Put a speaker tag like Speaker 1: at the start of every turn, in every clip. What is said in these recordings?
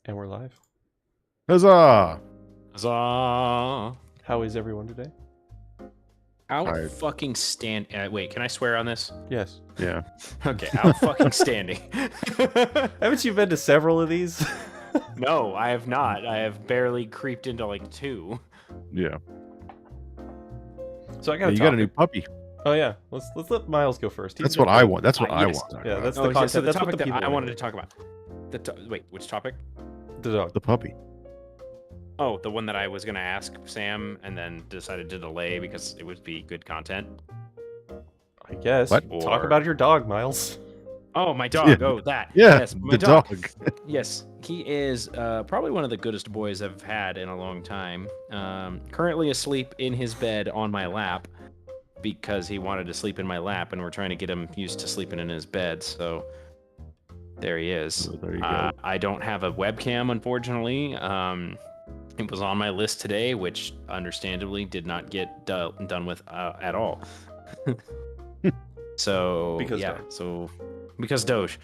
Speaker 1: And we're live.
Speaker 2: Huzzah!
Speaker 3: Huzzah!
Speaker 1: How is everyone today?
Speaker 3: Out fucking stand. Wait, can I swear on this?
Speaker 1: Yes.
Speaker 2: Yeah.
Speaker 3: Okay, out fucking standing.
Speaker 1: Haven't you been to several of these?
Speaker 3: No, I have not. I have barely creeped into like 2.
Speaker 2: Yeah.
Speaker 1: So I got
Speaker 2: Yeah,
Speaker 1: a
Speaker 2: you got a
Speaker 1: topic.
Speaker 2: new puppy.
Speaker 1: Oh yeah, let's let Miles go first.
Speaker 2: That's what I want. That's what I
Speaker 3: yes.
Speaker 2: want.
Speaker 1: Yeah, that's the
Speaker 3: Oh,
Speaker 1: content.
Speaker 3: so the
Speaker 1: that's
Speaker 3: topic
Speaker 1: what the
Speaker 3: that
Speaker 1: people
Speaker 3: I wanted
Speaker 1: want.
Speaker 3: to talk about. Wait, which topic?
Speaker 1: The dog.
Speaker 2: The puppy.
Speaker 3: Oh, the one that I was gonna ask Sam and then decided to delay because it would be good content.
Speaker 1: I guess.
Speaker 2: What?
Speaker 1: Talk
Speaker 3: Or-
Speaker 1: about your dog, Miles.
Speaker 3: Oh, my dog.
Speaker 2: Yeah.
Speaker 3: Oh, that.
Speaker 2: Yeah,
Speaker 3: Yes, my
Speaker 2: the dog.
Speaker 3: Yes, he is probably one of the goodest boys I've had in a long time. Currently asleep in his bed on my lap because he wanted to sleep in my lap, and we're trying to get him used to sleeping in his bed. So there he is.
Speaker 2: So there you go.
Speaker 3: I don't have a webcam, unfortunately. It was on my list today, which understandably did not get done with at all. So
Speaker 1: Because
Speaker 3: yeah,
Speaker 1: Doge.
Speaker 3: so because Doge,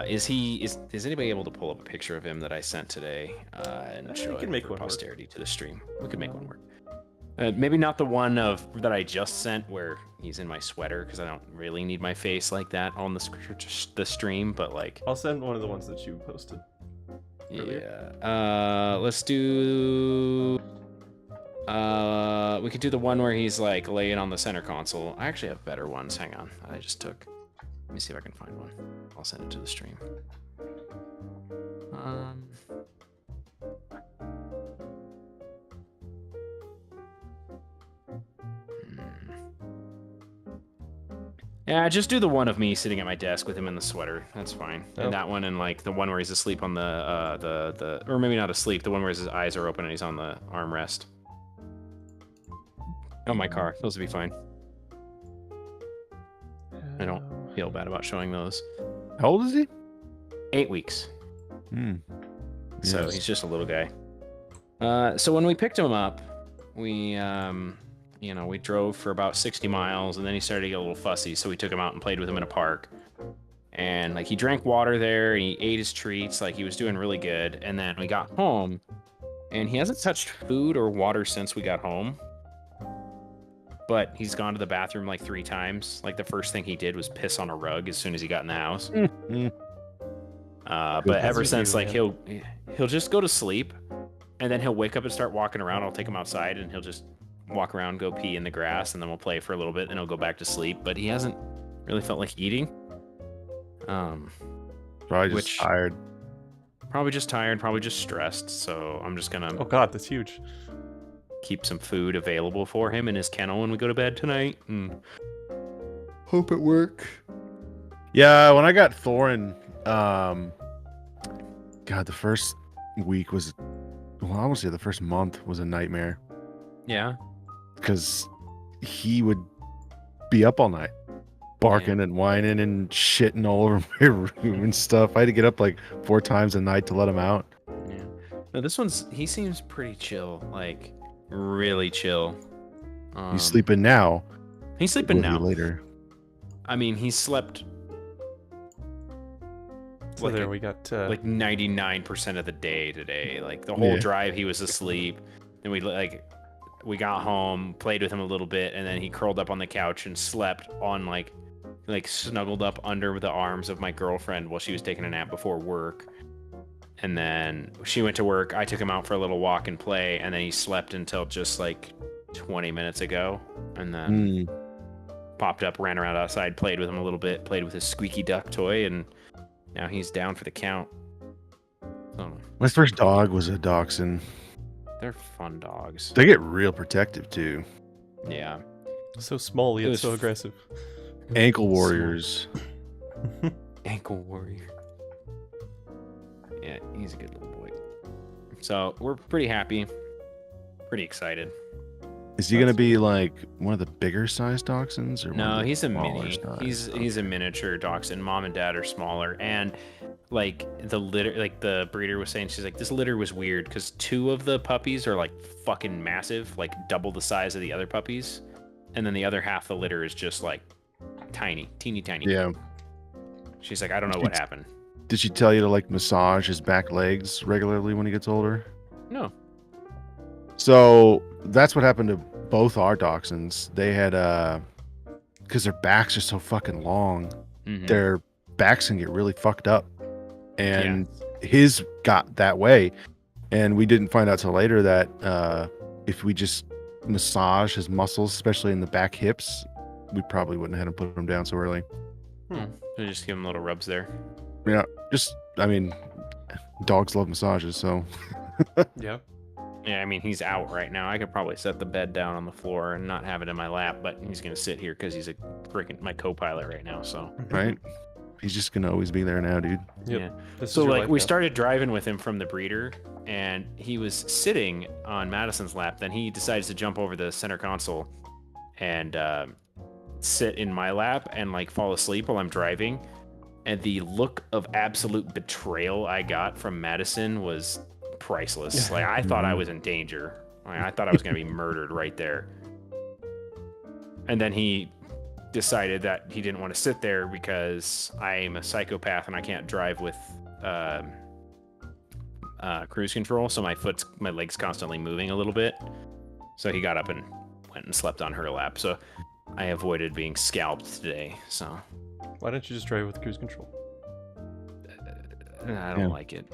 Speaker 3: is anybody able to pull up a picture of him that I sent today and show
Speaker 1: we can
Speaker 3: it
Speaker 1: make
Speaker 3: for
Speaker 1: one work.
Speaker 3: posterity to the stream? We could make one work. Maybe not the one that I just sent where he's in my sweater because I don't really need my face like that on the stream, but like
Speaker 1: I'll send one of the ones that you posted. Earlier.
Speaker 3: yeah. Let's do. We could do the one where he's like laying on the center console. I actually have better ones. Hang on, I just took. Let me see if I can find one. I'll send it to the stream. Yeah, just do the one of me sitting at my desk with him in the sweater. That's fine.
Speaker 1: Oh.
Speaker 3: And that one, and like the one where he's asleep on the or maybe not asleep. The one where his eyes are open and he's on the armrest. Oh, my car. Those would be fine. I don't feel bad about showing those.
Speaker 2: How old is he?
Speaker 3: 8 weeks. So
Speaker 2: Yes.
Speaker 3: he's just a little guy. So when we picked him up, we we drove for about 60 miles, and then he started to get a little fussy, so we took him out and played with him in a park. And like he drank water there, and he ate his treats, like he was doing really good. And then we got home, and he hasn't touched food or water since we got home. But he's gone to the bathroom like 3 times. Like the first thing he did was piss on a rug as soon as he got in the house. But ever
Speaker 1: As you
Speaker 3: since,
Speaker 1: do,
Speaker 3: like
Speaker 1: man.
Speaker 3: he'll just go to sleep, and then he'll wake up and start walking around. I'll take him outside, and he'll just walk around, go pee in the grass, and then we'll play for a little bit, and he'll go back to sleep. But he hasn't really felt like eating.
Speaker 2: Probably just
Speaker 3: which-
Speaker 2: tired.
Speaker 3: Probably just tired, probably just stressed. So I'm just gonna
Speaker 1: Oh god, that's huge.
Speaker 3: keep some food available for him in his kennel when we go to bed tonight. And hope it works.
Speaker 2: Yeah, when I got Thorin, God, the first week was, well, I would say the first month was a nightmare
Speaker 3: Yeah.
Speaker 2: because he would be up all night, barking and whining and shitting all over my room and stuff. I had to get up like 4 times a night to let him out.
Speaker 3: Yeah. No, he seems pretty chill, like really chill.
Speaker 2: He's sleeping now.
Speaker 3: He's sleeping
Speaker 2: Will be
Speaker 3: now.
Speaker 2: later.
Speaker 3: I mean, he slept
Speaker 1: So
Speaker 3: Like
Speaker 1: there
Speaker 3: a-
Speaker 1: we got
Speaker 3: like 99% of the day today. Like the whole
Speaker 2: Yeah.
Speaker 3: drive, he was asleep. Then we got home, played with him a little bit, and then he curled up on the couch and slept on like snuggled up under the arms of my girlfriend while she was taking a nap before work. And then she went to work. I took him out for a little walk and play, and then he slept until just like 20 minutes ago, and then popped up, ran around outside, played with him a little bit, played with his squeaky duck toy, and now he's down for the count. So
Speaker 2: My first dog was a dachshund.
Speaker 3: they're fun dogs.
Speaker 2: They get real protective too.
Speaker 3: Yeah.
Speaker 1: so small
Speaker 3: It
Speaker 1: yet
Speaker 3: was
Speaker 1: so aggressive.
Speaker 2: Ankle warriors.
Speaker 3: Ankle warrior. Yeah, he's a good little boy. So we're pretty happy, pretty excited.
Speaker 2: Is he gonna be like one of the bigger sized dachshunds or one
Speaker 3: No,
Speaker 2: of the
Speaker 3: he's a
Speaker 2: smaller
Speaker 3: mini.
Speaker 2: sized?
Speaker 3: He's a miniature dachshund. Mom and dad are smaller, and like the litter, like the breeder was saying, she's like, this litter was weird because 2 of the puppies are like fucking massive, like double the size of the other puppies, and then the other half of the litter is just like tiny, teeny tiny.
Speaker 2: Yeah.
Speaker 3: She's like, I don't know what happened.
Speaker 2: Did she tell you to like massage his back legs regularly when he gets older?
Speaker 3: No.
Speaker 2: So that's what happened to both our dachshunds. They had because their backs are so fucking long, their backs can get really fucked up, and his got that way. And we didn't find out till later that if we just massage his muscles, especially in the back hips, we probably wouldn't have had him put him down so early.
Speaker 3: So just give him little rubs there.
Speaker 2: Yeah, I mean, dogs love massages, so.
Speaker 1: Yeah.
Speaker 3: Yeah, I mean, he's out right now. I could probably set the bed down on the floor and not have it in my lap, but he's going to sit here because he's my co-pilot right now, so.
Speaker 2: Right? He's just going to always be there now, dude.
Speaker 1: Yep.
Speaker 3: Yeah. So, like, we started driving with him from the breeder, and he was sitting on Madison's lap. Then he decides to jump over the center console and sit in my lap and, like, fall asleep while I'm driving. And the look of absolute betrayal I got from Madison was priceless. Like, I thought I was in danger. Like, I thought I was going to be murdered right there. And then he decided that he didn't want to sit there because I'm a psychopath and I can't drive with cruise control. So my leg's constantly moving a little bit. So he got up and went and slept on her lap. So I avoided being scalped today. So
Speaker 1: why don't you just drive with cruise control?
Speaker 3: I don't like it.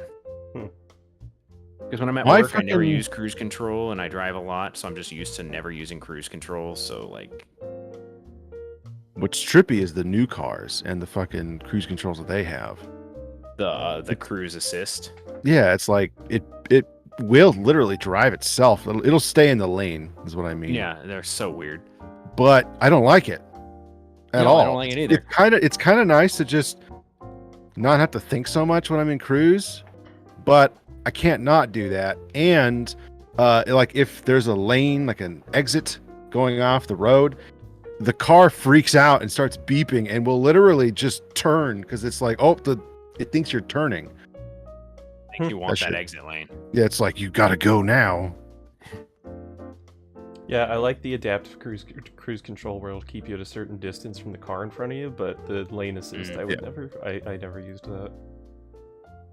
Speaker 3: Because when I'm at work, I never use cruise control, and I drive a lot, so I'm just used to never using cruise control. So, like,
Speaker 2: what's trippy is the new cars and the fucking cruise controls that they have.
Speaker 3: The cruise assist.
Speaker 2: Yeah, it's like it will literally drive itself. It'll stay in the lane, is what I mean.
Speaker 3: Yeah, they're so weird.
Speaker 2: But I don't like it at all.
Speaker 3: I don't like it either.
Speaker 2: It's kind of nice to just not have to think so much when I'm in cruise, but I can't not do that. And like if there's a lane, like an exit going off the road, the car freaks out and starts beeping and will literally just turn because it's like, it thinks you're turning.
Speaker 3: I think you want that exit lane.
Speaker 2: Yeah, it's like, you gotta go now.
Speaker 1: Yeah, I like the adaptive cruise control where it'll keep you at a certain distance from the car in front of you, but the lane assist, I never used that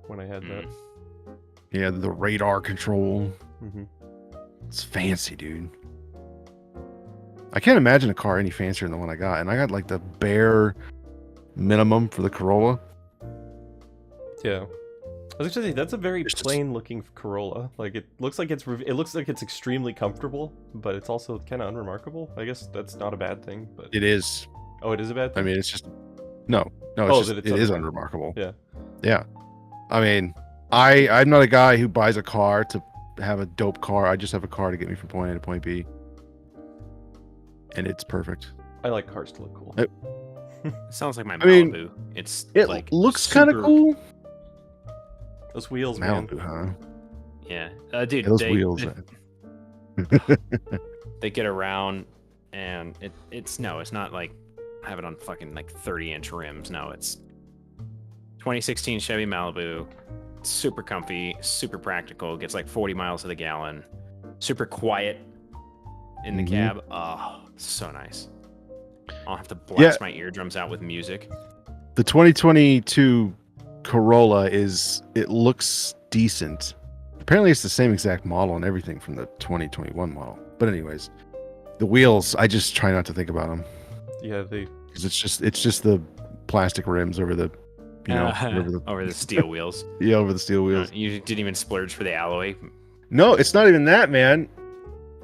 Speaker 1: when I had that.
Speaker 2: Yeah, the radar control.
Speaker 1: Mm-hmm.
Speaker 2: It's fancy, dude. I can't imagine a car any fancier than the one I got, and I got like the bare minimum for the Corolla.
Speaker 1: Yeah, I was actually that's a very plain-looking Corolla. Like it looks like it's extremely comfortable, but it's also kind of unremarkable. I guess that's not a bad thing, but
Speaker 2: it is.
Speaker 1: Oh, it is a bad thing.
Speaker 2: I mean, it's just it is unremarkable. Yeah. I mean, I'm not a guy who buys a car to have a dope car. I just have a car to get me from point A to point B, and it's perfect.
Speaker 1: I like cars to look cool.
Speaker 3: It sounds like my Malibu. It like
Speaker 2: looks kind of cool.
Speaker 1: Those wheels,
Speaker 2: Malibu,
Speaker 1: man.
Speaker 2: huh?
Speaker 3: Yeah, dude.
Speaker 2: Those wheels.
Speaker 3: They get around, and it's not like I have it on fucking like 30-inch rims. No, it's 2016 Chevy Malibu. Super comfy, super practical. Gets like 40 miles to the gallon. Super quiet in the cab. Oh, so nice. I'll have to blast my eardrums out with music.
Speaker 2: The 2022 Corolla looks decent. Apparently it's the same exact model and everything from the 2021 model. But anyways, the wheels, I just try not to think about them.
Speaker 1: Yeah,
Speaker 2: because it's just the plastic rims over the
Speaker 3: over the steel wheels.
Speaker 2: Yeah, over the steel wheels.
Speaker 3: You didn't even splurge for the alloy.
Speaker 2: No, it's not even that, man.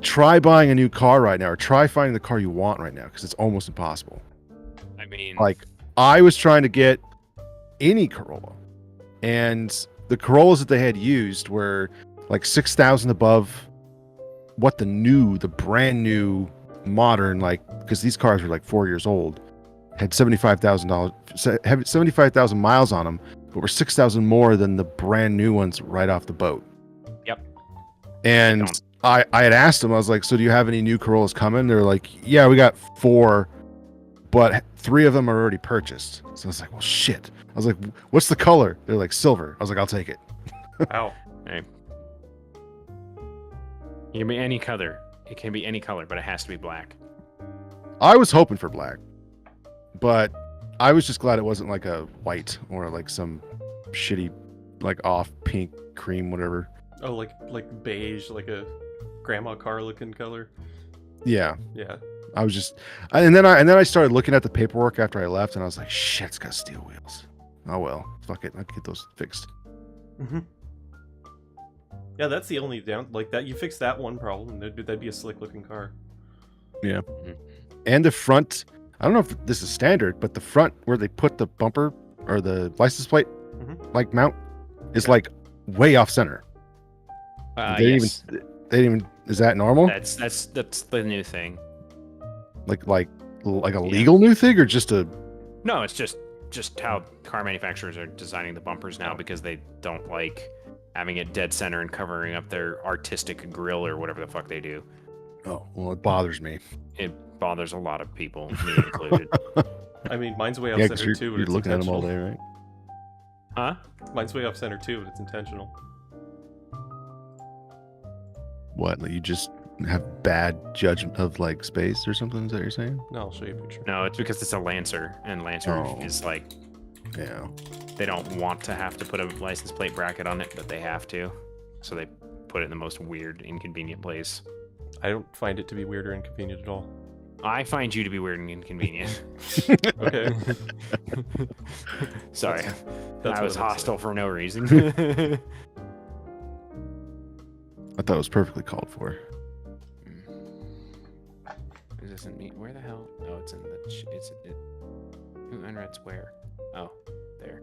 Speaker 2: Try buying a new car right now, or try finding the car you want right now, because it's almost impossible.
Speaker 3: I mean,
Speaker 2: like, I was trying to get any Corolla, and the Corollas that they had used were like 6,000 above what the brand new modern, like, because these cars were like 4 years old, had $75,000 miles on them, but were 6,000 more than the brand new ones right off the boat.
Speaker 3: Yep.
Speaker 2: And I had asked them, I was like, so do you have any new Corollas coming? They're like, yeah, we got 4, but 3 of them are already purchased. So I was like, well, shit. I was like, what's the color? They're like, silver. I was like, I'll take it.
Speaker 1: Wow.
Speaker 3: Hey. It can be any color. It can be any color, but it has to be black.
Speaker 2: I was hoping for black, but I was just glad it wasn't like a white or like some shitty, like off pink, cream, whatever.
Speaker 1: Oh, like beige, like a grandma car looking color.
Speaker 2: Yeah.
Speaker 1: Yeah.
Speaker 2: I was just, and then I started looking at the paperwork after I left, and I was like, shit, it's got steel wheels. Oh well, fuck it, I'll get those fixed.
Speaker 1: Mm-hmm. Yeah, that's the only down like that. You fix that one problem, that'd be a slick looking car.
Speaker 2: Yeah. And the front, I don't know if this is standard, but the front where they put the bumper or the license plate like mount is like way off center. They didn't even. Is that normal?
Speaker 3: That's the new thing.
Speaker 2: Like a legal new thing, or just a?
Speaker 3: No, it's just how car manufacturers are designing the bumpers now, because they don't like having it dead center and covering up their artistic grill or whatever the fuck they do.
Speaker 2: Oh well, it bothers me.
Speaker 3: It bothers a lot of people, me included.
Speaker 1: I mean, mine's way off
Speaker 2: Yeah,
Speaker 1: center too. But
Speaker 2: you're
Speaker 1: it's
Speaker 2: looking at them all
Speaker 1: intentional.
Speaker 2: day, right?
Speaker 3: Huh?
Speaker 1: Mine's way off center too, but it's intentional.
Speaker 2: What? Like you just have bad judgment of like space or something? Is that what you're saying?
Speaker 1: No, I'll show you a picture.
Speaker 3: No, it's because it's a Lancer, and Lancer is like,
Speaker 2: Yeah.
Speaker 3: they don't want to have to put a license plate bracket on it, but they have to. So they put it in the most weird, inconvenient place.
Speaker 1: I don't find it to be weird or inconvenient at all.
Speaker 3: I find you to be weird and inconvenient.
Speaker 1: Okay.
Speaker 3: Sorry.
Speaker 1: That's
Speaker 3: I was
Speaker 1: what I'm
Speaker 3: hostile for no reason.
Speaker 2: I thought it was perfectly called for.
Speaker 3: It doesn't mean where the hell? Oh, it's in the. Who unreads where? Oh, there.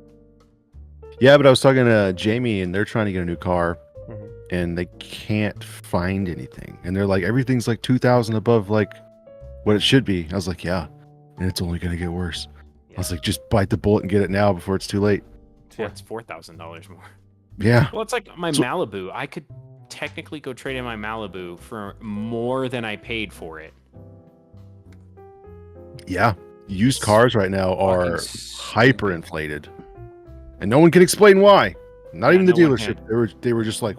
Speaker 2: Yeah, but I was talking to Jamie, and they're trying to get a new car,
Speaker 1: Mhm.
Speaker 2: and they can't find anything. And they're like, everything's like 2,000 above like what it should be. I was like, yeah, and it's only gonna get worse.
Speaker 3: Yeah.
Speaker 2: I was like, just bite the bullet and get it now before it's too late.
Speaker 1: Yeah.
Speaker 3: It's $4,000 more.
Speaker 2: Yeah.
Speaker 3: Well, it's like my
Speaker 2: So-
Speaker 3: Malibu. I could technically go trade in my Malibu for more than I paid for it.
Speaker 2: Yeah. Used cars right now are
Speaker 3: Fucking
Speaker 2: hyper inflated, and no one can explain why. Not
Speaker 3: Yeah,
Speaker 2: even the
Speaker 3: no one
Speaker 2: dealership. They were just like,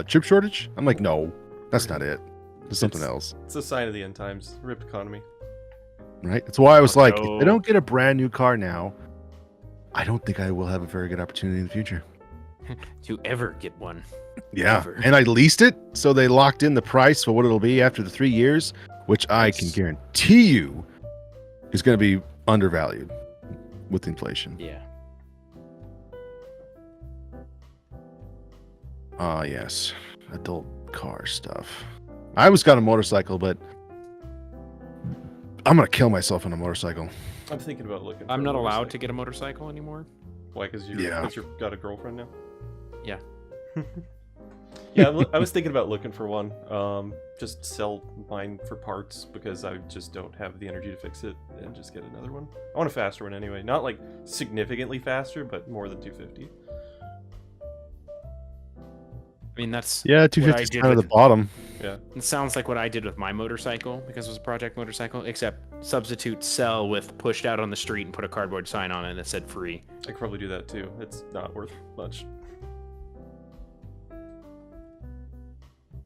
Speaker 2: chip shortage. I'm like, no, that's not it. There's something else,
Speaker 1: It's a sign of the end times. Rip economy.
Speaker 2: right? That's why I was like,
Speaker 3: no.
Speaker 2: if I don't get a brand new car now, I don't think I will have a very good opportunity in the future.
Speaker 3: To ever get one.
Speaker 2: Yeah,
Speaker 3: Ever.
Speaker 2: and I leased it, so they locked in the price for what it'll be after the 3 years, which I can
Speaker 3: Yes.
Speaker 2: guarantee you is going to be undervalued with inflation.
Speaker 3: Yeah.
Speaker 2: Ah, yes, adult car stuff. I almost got a motorcycle, but I'm gonna kill myself on a motorcycle.
Speaker 1: I'm thinking about looking.
Speaker 3: I'm
Speaker 1: for a
Speaker 3: not allowed to
Speaker 1: motorcycle.
Speaker 3: get a motorcycle anymore.
Speaker 1: Why? Because
Speaker 2: Yeah.
Speaker 1: you've got a girlfriend now.
Speaker 3: Yeah.
Speaker 1: Yeah, I was thinking about looking for one. Just sell mine for parts because I just don't have the energy to fix it and just get another one. I want a faster one anyway. Not like significantly faster, but more than 250.
Speaker 3: I mean, that's
Speaker 2: Yeah,
Speaker 3: what I
Speaker 2: 250 is
Speaker 3: did
Speaker 2: kind of the
Speaker 3: with-
Speaker 2: bottom.
Speaker 1: Yeah.
Speaker 3: It sounds like what I did with my motorcycle, because it was a project motorcycle, except substitute sell with pushed out on the street and put a cardboard sign on it that said free.
Speaker 1: I could probably do that too. It's not worth much.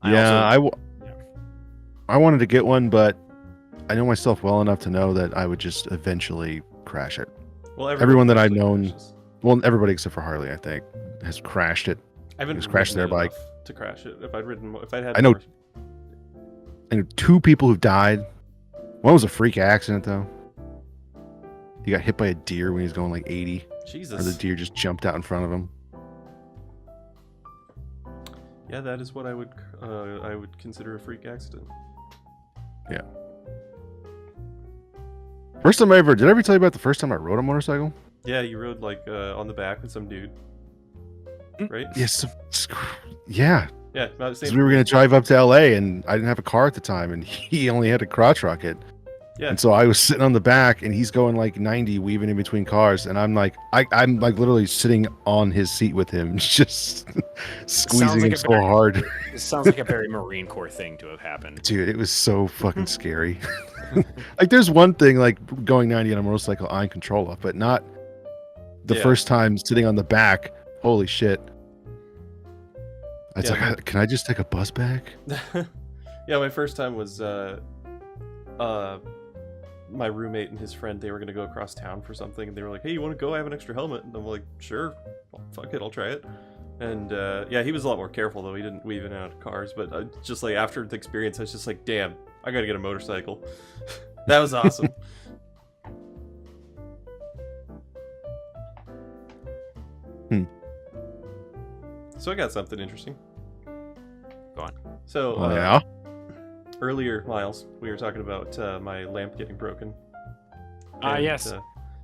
Speaker 2: I wanted to get one, but I know myself well enough to know that I would just eventually crash it.
Speaker 1: Well,
Speaker 2: Everyone that I've
Speaker 1: actually
Speaker 2: known-
Speaker 1: crashes.
Speaker 2: Well, everybody except for Harley, I think, has crashed it.
Speaker 1: I haven't
Speaker 2: just crashed
Speaker 1: ridden
Speaker 2: their
Speaker 1: it
Speaker 2: bike.
Speaker 1: enough to crash it. If I'd had
Speaker 2: I know-
Speaker 1: more-
Speaker 2: I know 2 people who've died. One was a freak accident, though. He got hit by a deer when he was going like 80, or the
Speaker 1: Jesus.
Speaker 2: deer just jumped out in front of him.
Speaker 1: Yeah, that is what I would consider a freak accident.
Speaker 2: First time did I ever tell you about the first time I rode a motorcycle?
Speaker 1: Yeah, you rode like on the back with some dude, right?
Speaker 2: Yes. Yeah.
Speaker 1: Yeah, about the
Speaker 2: 'Cause
Speaker 1: same.
Speaker 2: we were going to drive up to LA, and I didn't have a car at the time, and he only had a crotch rocket.
Speaker 1: Yeah.
Speaker 2: And so I was sitting on the back, and he's going like 90, weaving in between cars, and I'm like literally sitting on his seat with him, just squeezing
Speaker 3: like
Speaker 2: him
Speaker 3: a
Speaker 2: so
Speaker 3: very-
Speaker 2: hard.
Speaker 3: It sounds like a very Marine Corps thing to have happened.
Speaker 2: Dude, it was so fucking scary. Like, there's one thing like going 90 on a motorcycle on Corolla, but not the
Speaker 1: Yeah.
Speaker 2: first time sitting on the back. Holy shit! It's
Speaker 1: Yeah,
Speaker 2: like, can I just take a bus back?
Speaker 1: Yeah, my first time was my roommate and his friend, they were gonna go across town for something, and they were like, "Hey, you want to go? I have an extra helmet." And I'm like, "Sure, fuck it, I'll try it." And yeah, he was a lot more careful though. He didn't weave in and out of cars, but just like after the experience, I was just like, "Damn, I gotta get a motorcycle." That was awesome. So I got something interesting.
Speaker 3: Go on.
Speaker 1: So
Speaker 2: yeah.
Speaker 1: Earlier, Miles, we were talking about my lamp getting broken.
Speaker 3: Yes.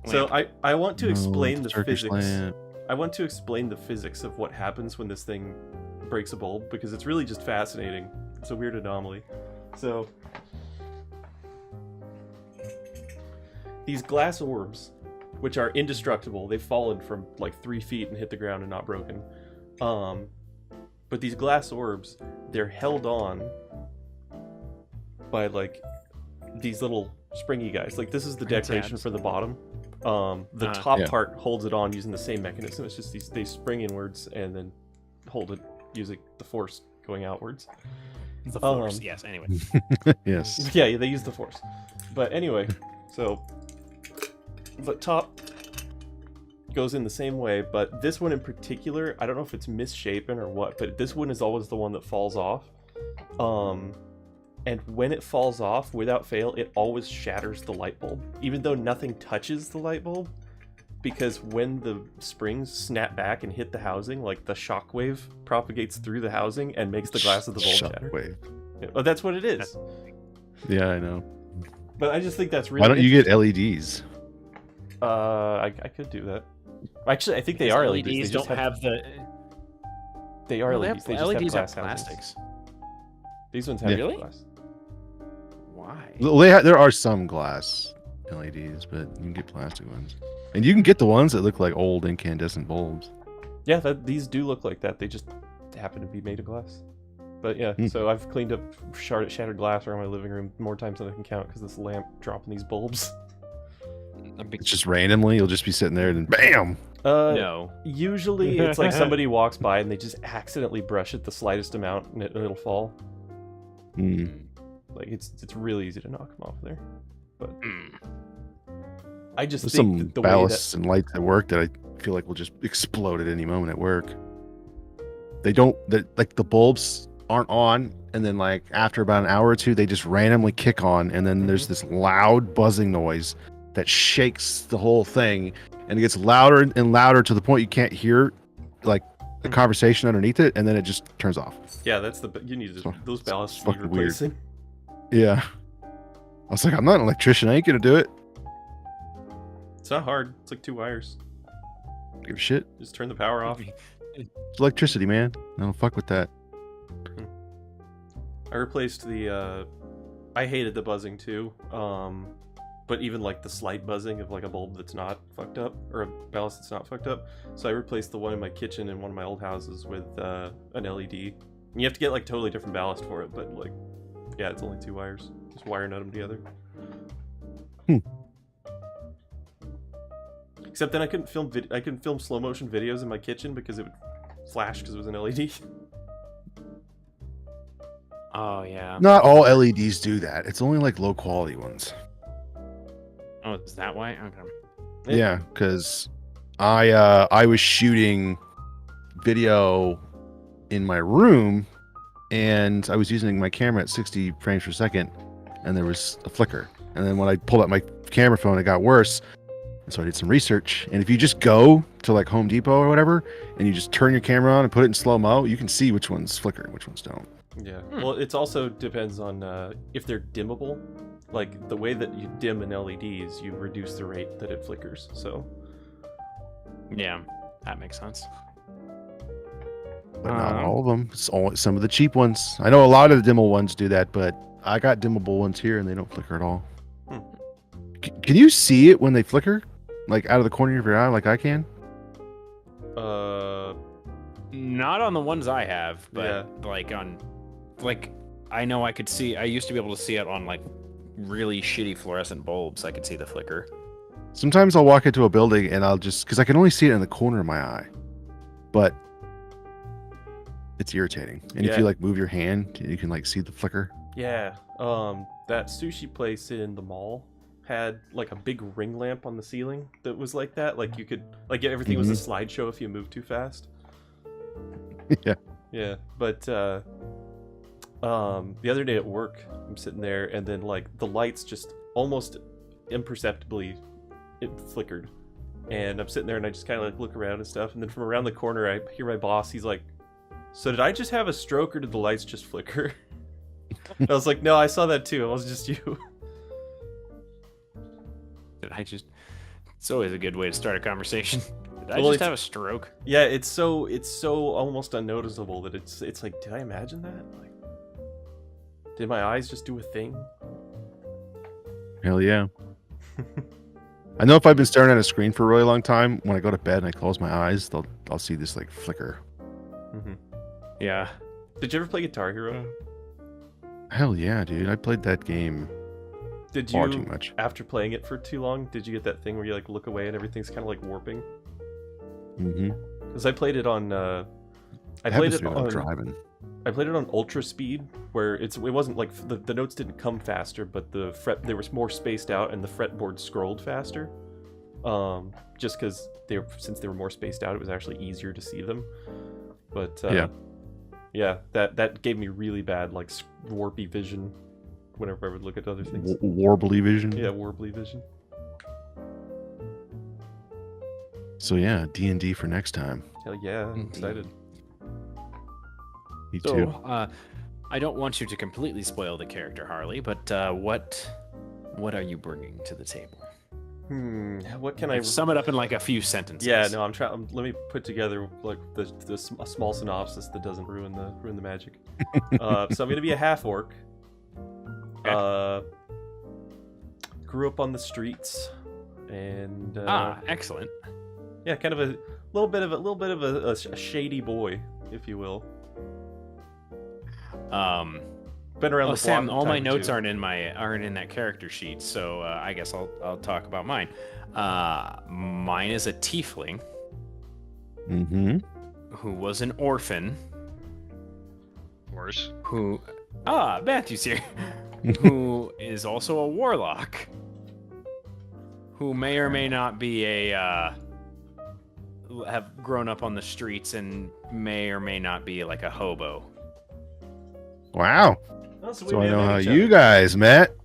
Speaker 1: So I want to explain the
Speaker 2: Turkish
Speaker 1: physics.
Speaker 2: lamp.
Speaker 1: I want to explain the physics of what happens when this thing breaks a bulb, because it's really just fascinating. It's a weird anomaly. So these glass orbs, which are indestructible, they've fallen from like 3 feet and hit the ground and not broken. But these glass orbs, they're held on by like these little springy guys. Like this is the decoration
Speaker 3: tabs.
Speaker 1: for the bottom. The top part holds it on using the same mechanism. It's just they spring inwards and then hold it using the force going outwards.
Speaker 3: The force, yes, anyway.
Speaker 2: Yes.
Speaker 1: Yeah, they use the force. But anyway, so the top goes in the same way, but this one in particular, I don't know if it's misshapen or what, but this one is always the one that falls off. And when it falls off, without fail, it always shatters the light bulb, even though nothing touches the light bulb, because when the springs snap back and hit the housing, like the shockwave propagates through the housing and makes the glass of the bulb shatter.
Speaker 2: Shockwave.
Speaker 1: Yeah, well, that's what it is.
Speaker 2: Yeah, I know.
Speaker 1: But I just think that's really.
Speaker 2: Why don't you get LEDs?
Speaker 1: I could do that. Actually, I think they are LEDs. They
Speaker 3: LEDs
Speaker 1: just
Speaker 3: don't have the.
Speaker 1: They are
Speaker 3: They
Speaker 1: LEDs.
Speaker 3: have,
Speaker 1: They just
Speaker 3: LEDs
Speaker 1: have
Speaker 3: have
Speaker 1: glass housings.
Speaker 3: plastics.
Speaker 1: These ones have
Speaker 3: Really?
Speaker 1: glass.
Speaker 3: Why?
Speaker 2: Well, there are some glass LEDs, but you can get plastic ones, and you can get the ones that look like old incandescent bulbs.
Speaker 1: Yeah, these do look like that. They just happen to be made of glass. But yeah, so I've cleaned up shattered glass around my living room more times than I can count because this lamp dropping these bulbs.
Speaker 2: It's just randomly, you'll just be sitting there and bam.
Speaker 3: No.
Speaker 1: Usually it's like somebody walks by and they just accidentally brush it the slightest amount and it'll fall. Like it's really easy to knock them off there. But I just
Speaker 2: There's
Speaker 1: think
Speaker 2: some
Speaker 1: the way
Speaker 2: ballasts and lights at work that I feel like will just explode at any moment at work. They don't, like the bulbs aren't on, and then like after about an hour or two, they just randomly kick on, and then there's this loud buzzing noise that shakes the whole thing, and it gets louder and louder to the point you can't hear like the conversation underneath it, and then it just turns off.
Speaker 1: Yeah, that's you need to, those ballasts need
Speaker 2: fucking weird.
Speaker 1: replacing.
Speaker 2: Yeah. I was like, I'm not an electrician. I ain't gonna do it.
Speaker 1: It's not hard. It's like 2 wires.
Speaker 2: Give a shit.
Speaker 1: Just turn the power off.
Speaker 2: It's electricity, man. I don't fuck with that.
Speaker 1: I replaced the I hated the buzzing too. But even like the slight buzzing of like a bulb that's not fucked up, or a ballast that's not fucked up. So I replaced the one in my kitchen in one of my old houses with an LED. And you have to get like totally different ballast for it, but like, yeah, it's only 2 wires. Just wire nut them together. Except then I couldn't film slow motion videos in my kitchen because it would flash because it was an LED.
Speaker 3: Oh yeah.
Speaker 2: Not all LEDs do that. It's only like low quality ones.
Speaker 3: Oh, is that why? Okay.
Speaker 2: Yeah, because I was shooting video in my room, and I was using my camera at 60 frames per second, and there was a flicker. And then when I pulled out my camera phone, it got worse. And so I did some research. And if you just go to like Home Depot or whatever, and you just turn your camera on and put it in slow-mo, you can see which ones flicker and which ones don't.
Speaker 1: Yeah. Well, it also depends on if they're dimmable. Like the way that you dim an LED is you reduce the rate that it flickers. So.
Speaker 3: Yeah, that makes sense.
Speaker 2: But not all of them. It's all some of the cheap ones. I know a lot of the dimmable ones do that, but I got dimmable ones here and they don't flicker at all. Can you see it when they flicker? Like out of the corner of your eye, like I can?
Speaker 3: Not on the ones I have, but
Speaker 1: Yeah.
Speaker 3: like on, like I know I could see. I used to be able to see it on like really shitty fluorescent bulbs. I could see the flicker.
Speaker 2: Sometimes I'll walk into a building and I'll just, because I can only see it in the corner of my eye, but it's irritating. And if
Speaker 1: Yeah.
Speaker 2: you like move your hand, you can like see the flicker.
Speaker 1: Yeah. That sushi place in the mall had like a big ring lamp on the ceiling that was like that. Like you could, like everything was a slideshow if you moved too fast.
Speaker 2: Yeah.
Speaker 1: Yeah, but the other day at work, I'm sitting there, and then like the lights just almost imperceptibly it flickered, and I'm sitting there and I just kind of like look around and stuff, and then from around the corner I hear my boss. He's like, "So did I just have a stroke, or did the lights just flicker?" I was like, "No, I saw that too. It was just you."
Speaker 3: Did I just? It's always a good way to start a conversation. Did I
Speaker 1: Well,
Speaker 3: just have a stroke?
Speaker 1: Yeah, it's so almost unnoticeable that it's like, did I imagine that? Like, did my eyes just do a thing?
Speaker 2: Hell yeah. I know if I've been staring at a screen for a really long time, when I go to bed and I close my eyes, I'll see this like flicker.
Speaker 1: Mm-hmm.
Speaker 3: Yeah.
Speaker 1: Did you ever play Guitar Hero?
Speaker 2: Hell yeah, dude. I played that game
Speaker 1: Did
Speaker 2: far too
Speaker 1: you,
Speaker 2: much.
Speaker 1: after playing it for too long, did you get that thing where you like look away and everything's kind of like warping?
Speaker 2: Mm-hmm.
Speaker 1: Because I played it on. I
Speaker 2: Happens
Speaker 1: played it
Speaker 2: to me when I'm
Speaker 1: on.
Speaker 2: driving.
Speaker 1: I played it on ultra speed, where it wasn't like the notes didn't come faster, but they were more spaced out and the fretboard scrolled faster. Just because since they were more spaced out, it was actually easier to see them. But yeah, that gave me really bad like warpy vision whenever I would look at other things.
Speaker 2: Warbly Vision.
Speaker 1: Yeah, Warbly Vision.
Speaker 2: So yeah, D&D for next time.
Speaker 1: Hell yeah, I'm excited.
Speaker 2: Me
Speaker 3: So,
Speaker 2: too.
Speaker 3: I don't want you to completely spoil the character, Harley, but what are you bringing to the table?
Speaker 1: What can I
Speaker 3: Sum it up in like a few sentences.
Speaker 1: Yeah, no, I'm trying. Let me put together like a small synopsis that doesn't ruin the magic. So I'm gonna be a half orc. Grew up on the streets, and
Speaker 3: excellent.
Speaker 1: yeah, kind of a little bit of a shady boy, if you will. Been around the block.
Speaker 3: Sam, all my notes
Speaker 1: too.
Speaker 3: aren't in that character sheet, so I guess I'll talk about mine. Mine is a tiefling
Speaker 2: Mm-hmm.
Speaker 3: who was an orphan.
Speaker 4: Worse.
Speaker 3: Matthew's here. Who is also a warlock. Who may or may not be have grown up on the streets and may or may not be like a hobo.
Speaker 2: Wow.
Speaker 1: Oh,
Speaker 2: So I know how you guys met.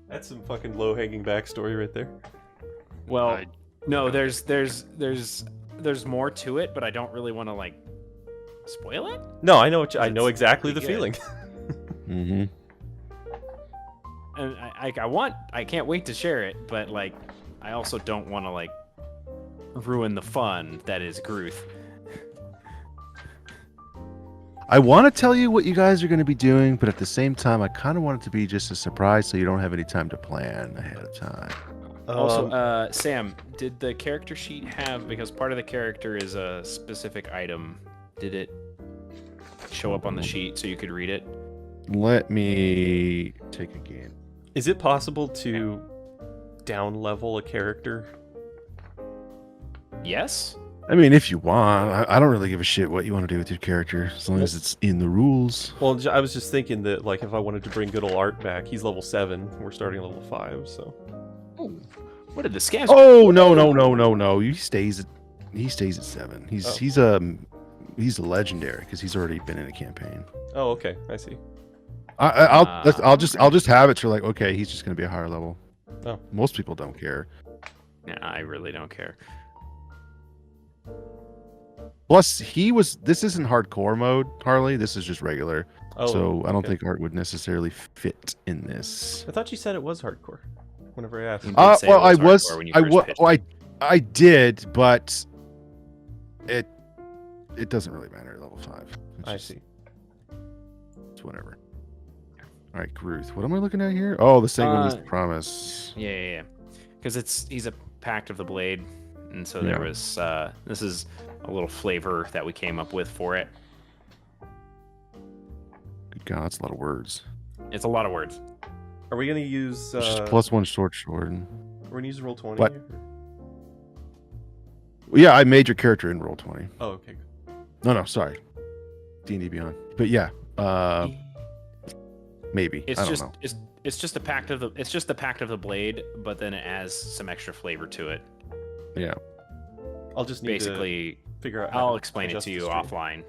Speaker 1: That's some fucking low-hanging backstory right there.
Speaker 3: Well, no, there's more to it, but I don't really want to like spoil it.
Speaker 1: No, I know I know
Speaker 3: It's
Speaker 1: exactly the
Speaker 3: pretty
Speaker 1: feeling.
Speaker 2: Mm-hmm.
Speaker 3: And I can't wait to share it, but like I also don't want to like ruin the fun that is Gruth.
Speaker 2: I want to tell you what you guys are going to be doing, but at the same time, I kind of want it to be just a surprise so you don't have any time to plan ahead of time.
Speaker 3: Also, Sam, did the character sheet have, because part of the character is a specific item, did it show up on the sheet so you could read it?
Speaker 2: Let me take a game.
Speaker 1: is it possible to down level a character?
Speaker 3: Yes.
Speaker 2: I mean, if you want, I don't really give a shit what you want to do with your character, as long as it's in the rules.
Speaker 1: Well, I was just thinking that, like, if I wanted to bring good old Art back, he's level 7. We're starting at level 5, so.
Speaker 3: Ooh. What did the scavs?
Speaker 2: Oh no! He stays at 7. He's a legendary because he's already been in a campaign.
Speaker 1: Oh, okay, I see.
Speaker 2: I'll just have it to like, okay, he's just gonna be a higher level.
Speaker 1: Oh.
Speaker 2: Most people don't care.
Speaker 3: Nah, I really don't care.
Speaker 2: Plus, this isn't hardcore mode, Harley. This is just regular.
Speaker 1: Oh,
Speaker 2: So I don't
Speaker 1: okay.
Speaker 2: think Art would necessarily fit in this.
Speaker 1: I thought you said it was hardcore. Whenever I asked.
Speaker 3: You did say it
Speaker 2: Well, I
Speaker 3: was
Speaker 2: was,
Speaker 3: hardcore when you
Speaker 2: I
Speaker 3: first
Speaker 2: was,
Speaker 3: pitched
Speaker 2: well,
Speaker 3: it.
Speaker 2: I did, but it doesn't really matter at level 5. It's
Speaker 1: I
Speaker 2: just-
Speaker 1: see.
Speaker 2: It's whatever. All right, Gruth. What am I looking at here? Oh, the Sanguine's Promise.
Speaker 3: Yeah. Because he's a Pact of the Blade, and so
Speaker 2: Yeah.
Speaker 3: there was this is a little flavor that we came up with for it.
Speaker 2: Good God, that's a lot of words.
Speaker 3: It's a lot of words.
Speaker 1: Are we gonna use?
Speaker 2: It's just +1 sword.
Speaker 1: We're gonna use roll 20.
Speaker 2: What?
Speaker 1: Here?
Speaker 2: Well, yeah, I made your character in roll 20.
Speaker 1: Oh, okay. Good.
Speaker 2: No, sorry. D&D Beyond. But yeah, maybe.
Speaker 3: It's
Speaker 2: I don't
Speaker 3: just
Speaker 2: know.
Speaker 3: It's just the pact of the blade, but then it adds some extra flavor to it.
Speaker 2: Yeah.
Speaker 1: I'll just need
Speaker 3: Basically,
Speaker 1: to figure out. How
Speaker 3: I'll
Speaker 1: to
Speaker 3: explain it
Speaker 1: adjust
Speaker 3: to
Speaker 1: the
Speaker 3: you
Speaker 1: stream.
Speaker 3: offline,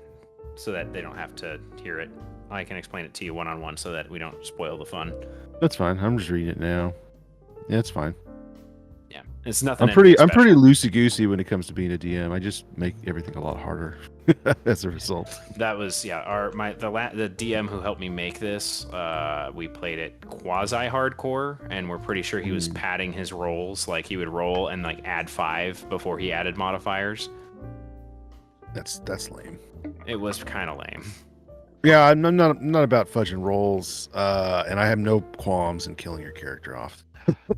Speaker 3: so that they don't have to hear it. I can explain it to you one-on-one, so that we don't spoil the fun.
Speaker 2: That's fine. I'm just reading it now. Yeah, it's fine.
Speaker 3: Yeah, it's nothing.
Speaker 2: I'm pretty
Speaker 3: special.
Speaker 2: loosey goosey when it comes to being a DM. I just make everything a lot harder as a result.
Speaker 3: That was the DM who helped me make this. We played it quasi hardcore, and we're pretty sure he was padding his rolls. Like he would roll and like add 5 before he added modifiers.
Speaker 2: That's lame.
Speaker 3: It was kind of lame.
Speaker 2: Yeah, I'm not about fudging rolls, and I have no qualms in killing your character off.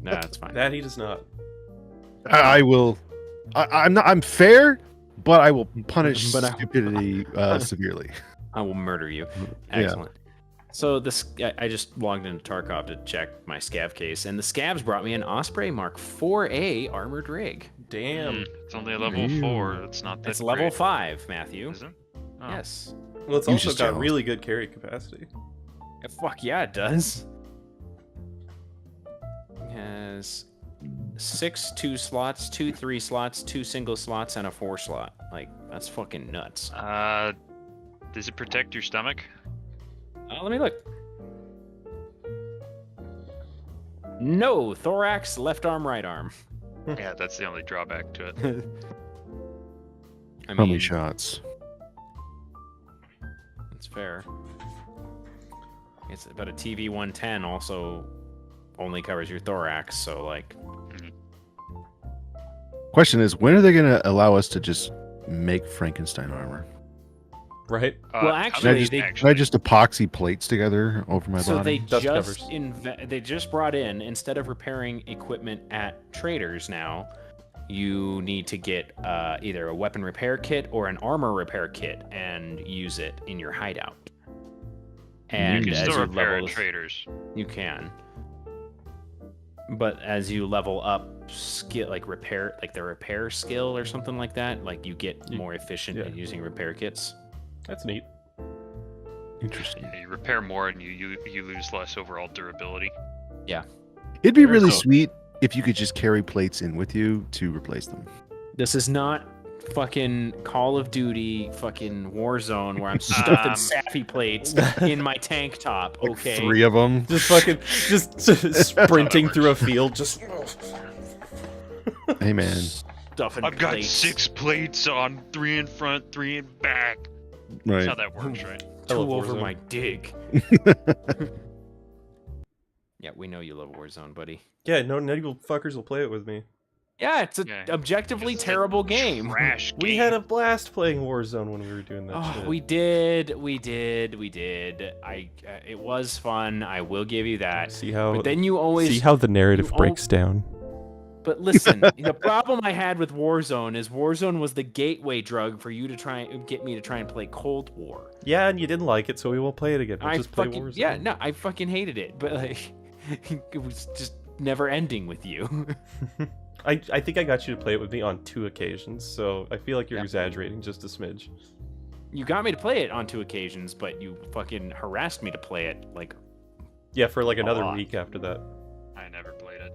Speaker 3: No, that's fine.
Speaker 1: That he does not.
Speaker 2: I will. I'm fair, but I will punish
Speaker 3: But I-
Speaker 2: stupidity severely.
Speaker 3: I will murder you.
Speaker 2: Yeah.
Speaker 3: Excellent. So I just logged into Tarkov to check my scav case, and the scavs brought me an Osprey Mark 4A armored rig.
Speaker 1: Damn.
Speaker 4: It's only a level 4. It's not that
Speaker 3: It's level
Speaker 4: great,
Speaker 3: 5, Matthew.
Speaker 4: is it? Oh.
Speaker 3: Yes.
Speaker 1: Well, it's
Speaker 2: You
Speaker 1: also
Speaker 2: just
Speaker 1: got
Speaker 2: jealous.
Speaker 1: really good carry capacity.
Speaker 3: Fuck yeah, it does. It has 6 2 slots, 2 3 slots, 2 single slots, and a 4 slot. Like, that's fucking nuts.
Speaker 4: Does it protect your stomach?
Speaker 3: Let me look. No, thorax, left arm, right arm.
Speaker 4: Yeah, that's the only drawback to it.
Speaker 3: I
Speaker 2: How many
Speaker 3: mean,
Speaker 2: shots?
Speaker 3: that's fair. It's about a TV 110 also only covers your thorax, so like
Speaker 2: Question is, when are they going to allow us to just make Frankenstein armor?
Speaker 1: Right?
Speaker 3: Well,
Speaker 4: how
Speaker 3: actually,
Speaker 4: does-
Speaker 3: they-
Speaker 2: Can I just epoxy plates together over my
Speaker 3: so
Speaker 2: body?
Speaker 3: they
Speaker 1: Dust
Speaker 3: they just brought in, instead of repairing equipment at traders now, you need to get either a weapon repair kit or an armor repair kit and use it in your hideout. And
Speaker 4: you can
Speaker 3: as
Speaker 4: still
Speaker 3: you
Speaker 4: repair
Speaker 3: level,
Speaker 4: at traders.
Speaker 3: you can. But as you level up skill, like repair, like the repair skill or something like that, like you get more efficient
Speaker 1: yeah.
Speaker 3: at using repair kits.
Speaker 1: That's neat.
Speaker 2: Interesting.
Speaker 4: Yeah, you repair more and you lose less overall durability.
Speaker 2: It'd be
Speaker 3: Very
Speaker 2: really
Speaker 3: cool.
Speaker 2: sweet if you could just carry plates in with you to replace them.
Speaker 3: This is not fucking Call of Duty, fucking Warzone, where I'm stuffing Safi plates in my tank top.
Speaker 2: Like
Speaker 3: Okay.
Speaker 2: 3 of them.
Speaker 1: Just fucking, just sprinting through a field, just.
Speaker 2: Hey, man.
Speaker 3: Stuffing
Speaker 4: I've got
Speaker 3: plates.
Speaker 4: 6 plates on, 3 in front, 3 in back.
Speaker 2: Right.
Speaker 4: That's how that works, right?
Speaker 1: I
Speaker 3: 2
Speaker 1: love
Speaker 3: over
Speaker 1: Warzone.
Speaker 3: my dig. Yeah, we know you love Warzone, buddy.
Speaker 1: Yeah, no nutty fuckers will play it with me.
Speaker 3: Yeah, it's an
Speaker 4: Yeah,
Speaker 3: objectively
Speaker 4: It's a
Speaker 3: terrible game.
Speaker 4: Trash
Speaker 1: We
Speaker 4: game.
Speaker 1: had a blast playing Warzone when we were doing that
Speaker 3: Oh,
Speaker 1: shit.
Speaker 3: we did. It was fun. I will give you that.
Speaker 1: See how
Speaker 3: But then you always
Speaker 1: see how the narrative
Speaker 3: you
Speaker 1: breaks down.
Speaker 3: But listen, the problem I had with Warzone is Warzone was the gateway drug for you to try and get me to try and play Cold War.
Speaker 1: Yeah, and you didn't like it, so we won't play it again. We'll just play Warzone.
Speaker 3: No, I fucking hated it. But like, it was just never ending with you.
Speaker 1: I think I got you to play it with me on 2 occasions, so I feel like you're
Speaker 3: Yeah.
Speaker 1: exaggerating just a smidge.
Speaker 3: You got me to play it on 2 occasions, but you fucking harassed me to play it like
Speaker 1: Yeah, for like another
Speaker 3: lot.
Speaker 1: week after that.
Speaker 4: I never played it.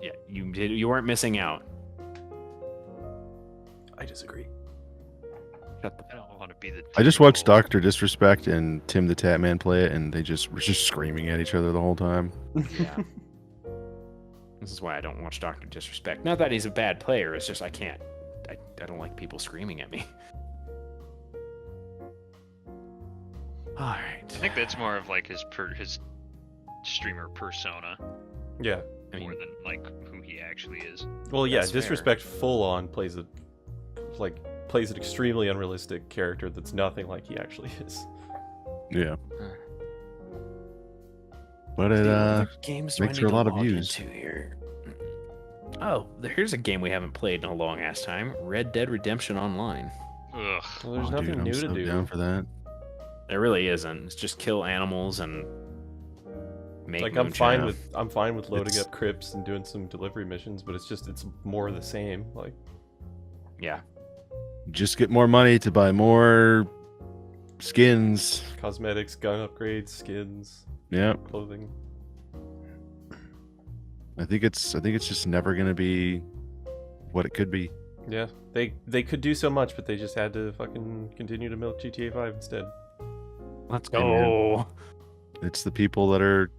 Speaker 3: yeah, you did. You weren't missing out.
Speaker 1: I disagree.
Speaker 3: Shut the
Speaker 4: I don't want to be the.
Speaker 2: I just watched
Speaker 4: typical-
Speaker 2: Dr. Disrespect and Tim the Tatman play it, and they just were just screaming at each other the whole time.
Speaker 3: Yeah. This is why I don't watch Dr. Disrespect. Not that he's a bad player, it's just I can't. I don't like people screaming at me. Alright.
Speaker 4: I think that's more of like his streamer persona
Speaker 1: Yeah.
Speaker 3: I mean,
Speaker 4: more than like who he actually is.
Speaker 1: Well, yeah,
Speaker 3: That's fair.
Speaker 1: Disrespect full on plays an extremely unrealistic character that's nothing like he actually is.
Speaker 2: Yeah. But it
Speaker 3: what other games do I
Speaker 2: makes
Speaker 3: need
Speaker 2: for a
Speaker 3: to
Speaker 2: lot of
Speaker 3: log
Speaker 2: views.
Speaker 3: into here? Oh, here's a game we haven't played in a long ass time. Red Dead Redemption Online.
Speaker 4: Ugh.
Speaker 1: Well, there's
Speaker 2: oh,
Speaker 1: nothing
Speaker 2: dude, I'm
Speaker 1: new
Speaker 2: so
Speaker 1: to do.
Speaker 2: down for that.
Speaker 3: There really isn't. It's just kill animals and make
Speaker 1: Like
Speaker 3: moonshine.
Speaker 1: I'm fine with loading
Speaker 2: It's-
Speaker 1: up crypts and doing some delivery missions, but it's more of the same. Like
Speaker 3: Yeah.
Speaker 2: Just get more money to buy more skins.
Speaker 1: cosmetics, gun upgrades, skins,
Speaker 2: Yeah.
Speaker 1: clothing.
Speaker 2: I think it's just never gonna be what it could be.
Speaker 1: Yeah, they could do so much, but they just had to fucking continue to milk GTA 5 instead.
Speaker 3: Let's
Speaker 2: Yeah,
Speaker 3: go.
Speaker 2: It's the people that are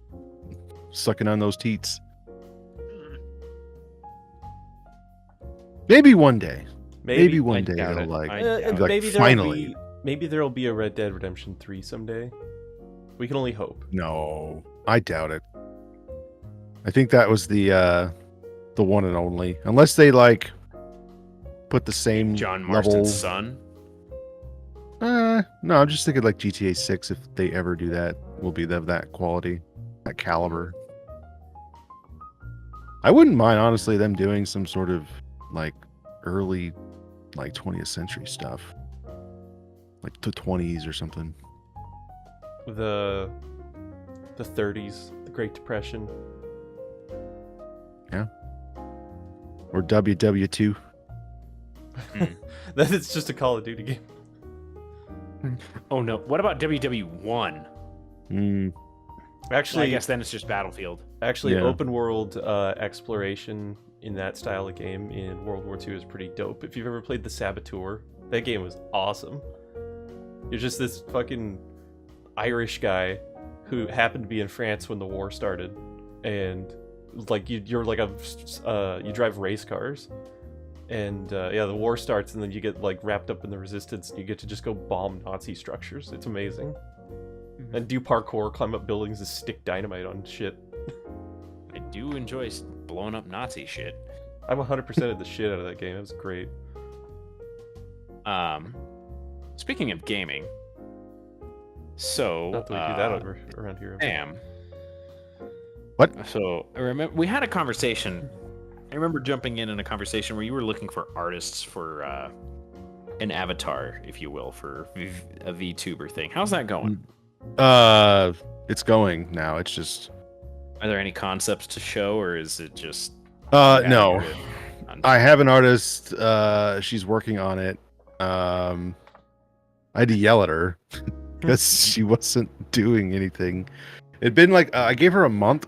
Speaker 2: sucking on those teats. Maybe one day. Maybe one
Speaker 3: I
Speaker 2: day
Speaker 3: doubt
Speaker 2: they'll
Speaker 3: it.
Speaker 2: like,
Speaker 3: I
Speaker 2: like finally.
Speaker 1: Maybe there'll be a Red Dead Redemption 3 someday. We can only hope.
Speaker 2: No, I doubt it. I think that was the one and only. Unless they like put the same
Speaker 3: John
Speaker 2: level.
Speaker 3: Marston's son.
Speaker 2: No, I'm just thinking like GTA 6. If they ever do that, will be of that quality, that caliber. I wouldn't mind honestly them doing some sort of like early, like 20th century stuff, like the 20s or something.
Speaker 1: The 30s, the Great Depression.
Speaker 2: Yeah. Or WW2.
Speaker 1: That it's just a Call of Duty game.
Speaker 3: Oh no! What about WW1?
Speaker 1: Actually,
Speaker 3: I guess then it's just Battlefield.
Speaker 1: Actually,
Speaker 2: Yeah.
Speaker 1: open world exploration in that style of game in World War II is pretty dope. If you've ever played The Saboteur, that game was awesome. You're just this fucking Irish guy who happened to be in France when the war started, and like you're like you drive race cars, and yeah, the war starts, and then you get like wrapped up in the resistance, and you get to just go bomb Nazi structures. It's amazing. And do parkour, climb up buildings, and stick dynamite on shit.
Speaker 3: I do enjoy blowing up Nazi shit.
Speaker 1: I'm 100%ed the shit out of that game. It was great.
Speaker 3: Speaking of gaming, so
Speaker 1: Not that we do that over around here.
Speaker 3: Sam.
Speaker 2: What?
Speaker 3: So I remember we had a conversation. I remember jumping in a conversation where you were looking for artists for an avatar, if you will, for a VTuber thing. How's that going?
Speaker 2: It's going now. It's just.
Speaker 3: Are there any concepts to show, or is it just?
Speaker 2: No. I have an artist. She's working on it. I had to yell at her because she wasn't doing anything. It'd been like I gave her a month.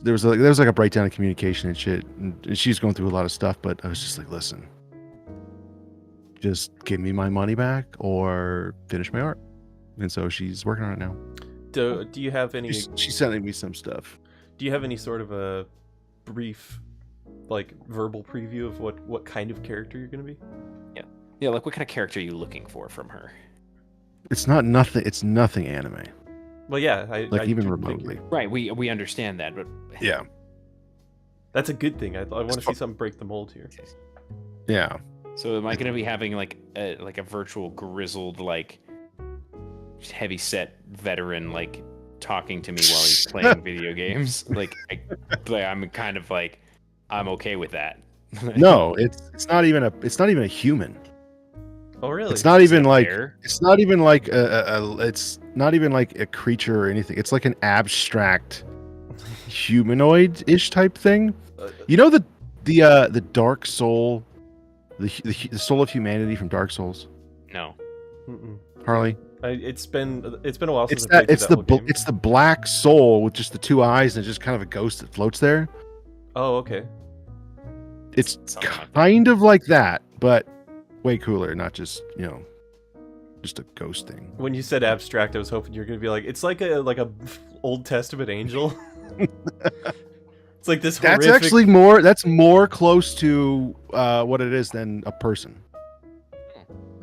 Speaker 2: There was like a breakdown of communication and shit, and she's going through a lot of stuff. But I was just like, listen, just give me my money back or finish my art. And so she's working on it now.
Speaker 1: Do you have any?
Speaker 2: She's sending me some stuff.
Speaker 1: Do you have any sort of a brief, like verbal preview of what kind of character you're gonna be?
Speaker 3: Yeah, like what kind of character are you looking for from her?
Speaker 2: It's nothing. It's nothing anime.
Speaker 1: Well, yeah,
Speaker 2: Even
Speaker 1: do
Speaker 2: remotely.
Speaker 1: think
Speaker 3: Right, we understand that, but
Speaker 2: Yeah.
Speaker 1: that's a good thing. I want to see something break the mold here.
Speaker 2: Yeah.
Speaker 3: So am I going to be having like a virtual grizzled like heavy set veteran like talking to me while he's playing video games? I'm kind of like I'm okay with that.
Speaker 2: No, it's not even a human.
Speaker 1: Oh, really?
Speaker 2: It's not even
Speaker 3: that
Speaker 2: like
Speaker 3: fair?
Speaker 2: it's not even like it's not even like a creature or anything. It's like an abstract humanoid-ish type thing. You know the Dark Soul, the soul of humanity from Dark Souls.
Speaker 3: No.
Speaker 1: Mm-mm.
Speaker 2: Harley.
Speaker 1: It's been a while since
Speaker 2: It's
Speaker 1: I played
Speaker 2: it's
Speaker 1: that whole game.
Speaker 2: it's the black soul with just the two eyes and just kind of a ghost that floats there.
Speaker 1: Oh, okay.
Speaker 2: It's
Speaker 3: Something like that.
Speaker 2: kind of like that, but way cooler. Not just just a ghost thing.
Speaker 1: When you said abstract, I was hoping you were gonna be like, it's like a Old Testament angel. It's like this.
Speaker 2: That's
Speaker 1: horrific...
Speaker 2: actually more. That's more close to what it is than a person.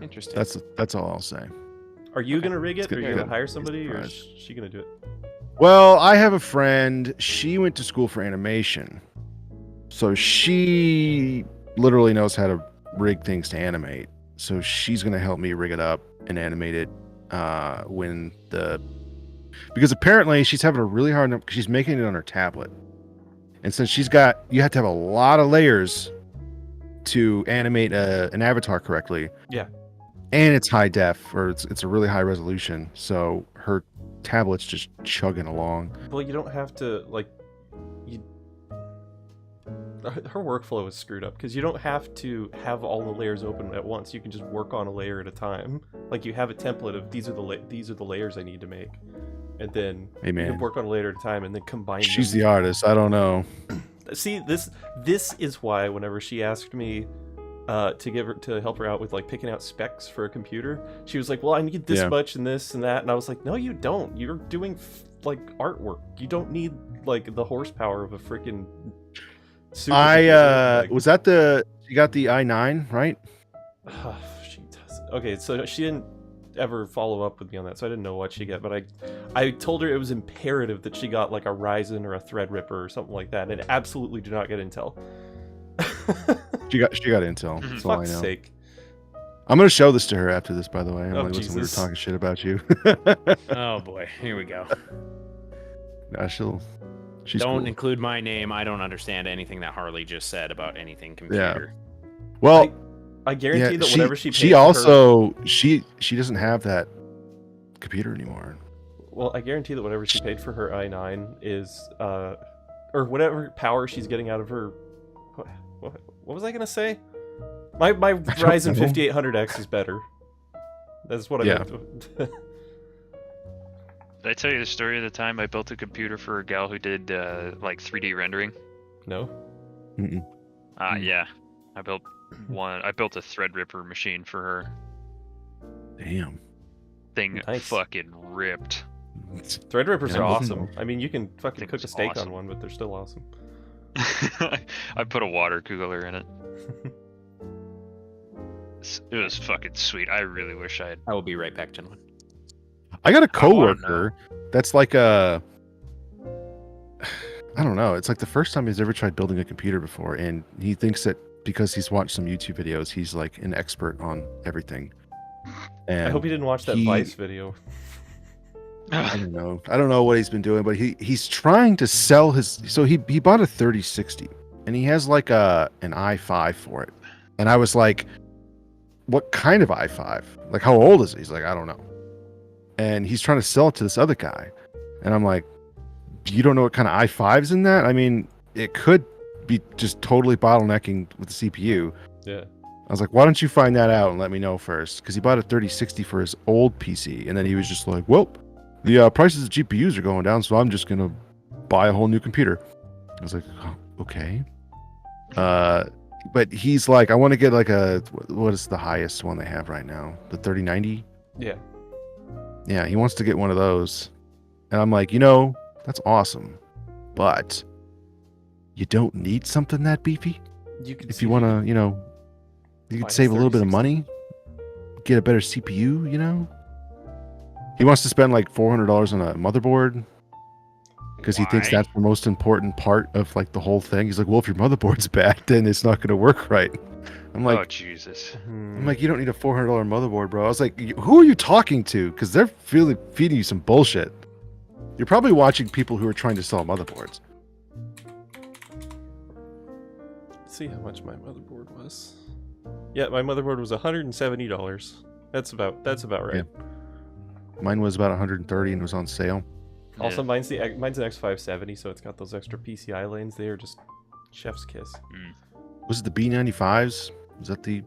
Speaker 3: Interesting.
Speaker 2: That's all I'll say.
Speaker 1: Are you gonna rig it?
Speaker 2: It's
Speaker 1: Or are you
Speaker 2: good.
Speaker 1: gonna hire somebody, or
Speaker 2: Surprise.
Speaker 1: is she gonna do it?
Speaker 2: Well, I have a friend. She went to school for animation, so she literally knows how to rig things to animate. So she's gonna help me rig it up and animate it because apparently she's having a really hard because she's making it on her tablet, and since you have to have a lot of layers to animate an avatar correctly.
Speaker 1: Yeah.
Speaker 2: And it's high def, or it's a really high resolution, so her tablet's just chugging along.
Speaker 1: Well, you don't have to her workflow is screwed up because you don't have to have all the layers open at once. You can just work on a layer at a time. Like you have a template of these are the layers I need to make, and then
Speaker 2: Hey,
Speaker 1: we
Speaker 2: man.
Speaker 1: can work on it later at a time, and then combine.
Speaker 2: She's
Speaker 1: them.
Speaker 2: the artist. I don't know.
Speaker 1: See, this is why whenever she asked me to help her out with like picking out specs for a computer, she was like, "Well, I need this much and this and that," and I was like, "No, you don't. You're doing like artwork. You don't need like the horsepower of a freaking."
Speaker 2: Was that you got the i9 right?
Speaker 1: She does. Okay, so she didn't ever follow up with me on that, so I didn't know what she got, but I told her it was imperative that she got like a Ryzen or a Threadripper or something like that, and absolutely do not get Intel.
Speaker 2: She got Intel. That's all I know.
Speaker 1: Fuck's sake.
Speaker 2: I'm gonna show this to her after this, by the way. I'm
Speaker 1: Oh,
Speaker 2: like, listen, we were
Speaker 1: Jesus.
Speaker 2: talking shit about you.
Speaker 3: Oh boy, here we go.
Speaker 2: Nah, she's
Speaker 3: Don't
Speaker 2: cool.
Speaker 3: include my name. I don't understand anything that Harley just said about anything computer.
Speaker 2: Well,
Speaker 1: I guarantee that whatever she paid
Speaker 2: she
Speaker 1: for
Speaker 2: also she doesn't have that computer anymore.
Speaker 1: Well, I guarantee that whatever she paid for her i9 is, or whatever power she's getting out of her. What was I gonna say? My Ryzen 5800X is better. That's what I meant.
Speaker 4: Did I tell you the story of the time I built a computer for a gal who did like 3D rendering?
Speaker 1: No.
Speaker 2: Mm-mm.
Speaker 4: Yeah. I built a Threadripper machine for her.
Speaker 2: Damn.
Speaker 4: Thing
Speaker 1: Nice.
Speaker 4: fucking ripped.
Speaker 1: Threadrippers are awesome. I mean, you can fucking
Speaker 4: Thing's
Speaker 1: cook a steak
Speaker 4: awesome.
Speaker 1: on one, but they're still awesome.
Speaker 4: I put a water cooler in it. It was fucking sweet. I really wish I had.
Speaker 3: I will be right back, gentlemen.
Speaker 2: I got a
Speaker 4: I wanna
Speaker 2: coworker that's like I don't know. It's like the first time he's ever tried building a computer before, and he thinks that because he's watched some YouTube videos, he's like an expert on everything. And
Speaker 1: I hope he didn't watch that Vice video.
Speaker 2: I don't know what he's been doing, but he's trying to sell his. So he bought a 3060, and he has like an i5 for it. And I was like, "What kind of i5? Like, how old is it?" He's like, "I don't know." And he's trying to sell it to this other guy, and I'm like, "You don't know what kind of i5's in that? I mean, it could be just totally bottlenecking with the CPU."
Speaker 1: Yeah.
Speaker 2: I was like, "Why don't you find that out and let me know first?" Because he bought a 3060 for his old PC, and then he was just like, "Well, the prices of GPUs are going down, so I'm just gonna buy a whole new computer." I was like, oh, "Okay." But he's like, "I want to get like what is the highest one they have right now? The 3090?"
Speaker 1: Yeah.
Speaker 2: Yeah, he wants to get one of those, and I'm like, that's awesome, but you don't need something that beefy.
Speaker 1: You could
Speaker 2: If you want to, you could save a little bit of money, get a better CPU. He wants to spend like $400 on a motherboard because he thinks
Speaker 4: Why?
Speaker 2: that's the most important part of like the whole thing. He's like, "Well, if your motherboard's bad, then it's not going to work right." I'm like,
Speaker 4: Oh Jesus!
Speaker 2: "You don't need a $400 motherboard, bro." I was like, "Who are you talking to?" Because they're feeding you some bullshit. You're probably watching people who are trying to sell motherboards.
Speaker 1: Let's see how much my motherboard was. Yeah, my motherboard was $170. That's about right.
Speaker 2: Yeah. Mine was about 130 and was on sale.
Speaker 1: Also, mine's an X570, so it's got those extra PCI lanes. They are just chef's kiss.
Speaker 2: Was it the B95s? Was that the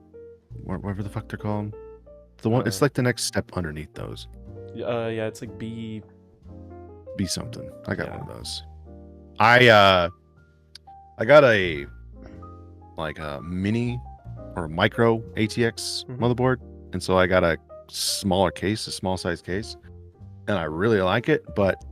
Speaker 2: whatever the fuck they're called? The one. It's like the next step underneath those.
Speaker 1: Yeah, it's like B
Speaker 2: something. I got one of those. I got a mini or a micro ATX motherboard, and so I got a small size case, and I really like it, but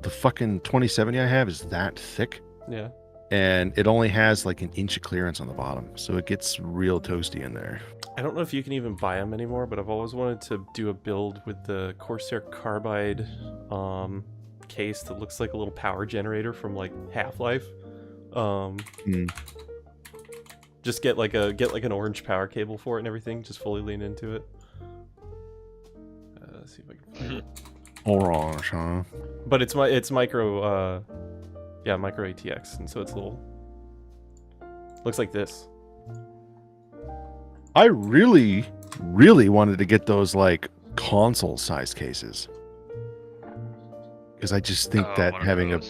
Speaker 2: the fucking 2070 I have is that thick.
Speaker 1: Yeah.
Speaker 2: And it only has like an inch of clearance on the bottom, so it gets real toasty in there.
Speaker 1: I don't know if you can even buy them anymore, but I've always wanted to do a build with the Corsair Carbide case that looks like a little power generator from like Half-Life. Just get like an orange power cable for it and everything. Just fully lean into it. Let's see if I can find it.
Speaker 2: Orange, huh?
Speaker 1: But it's micro micro ATX, and so it's little. Looks like this.
Speaker 2: I really, really wanted to get those like console size cases, because I just think that having a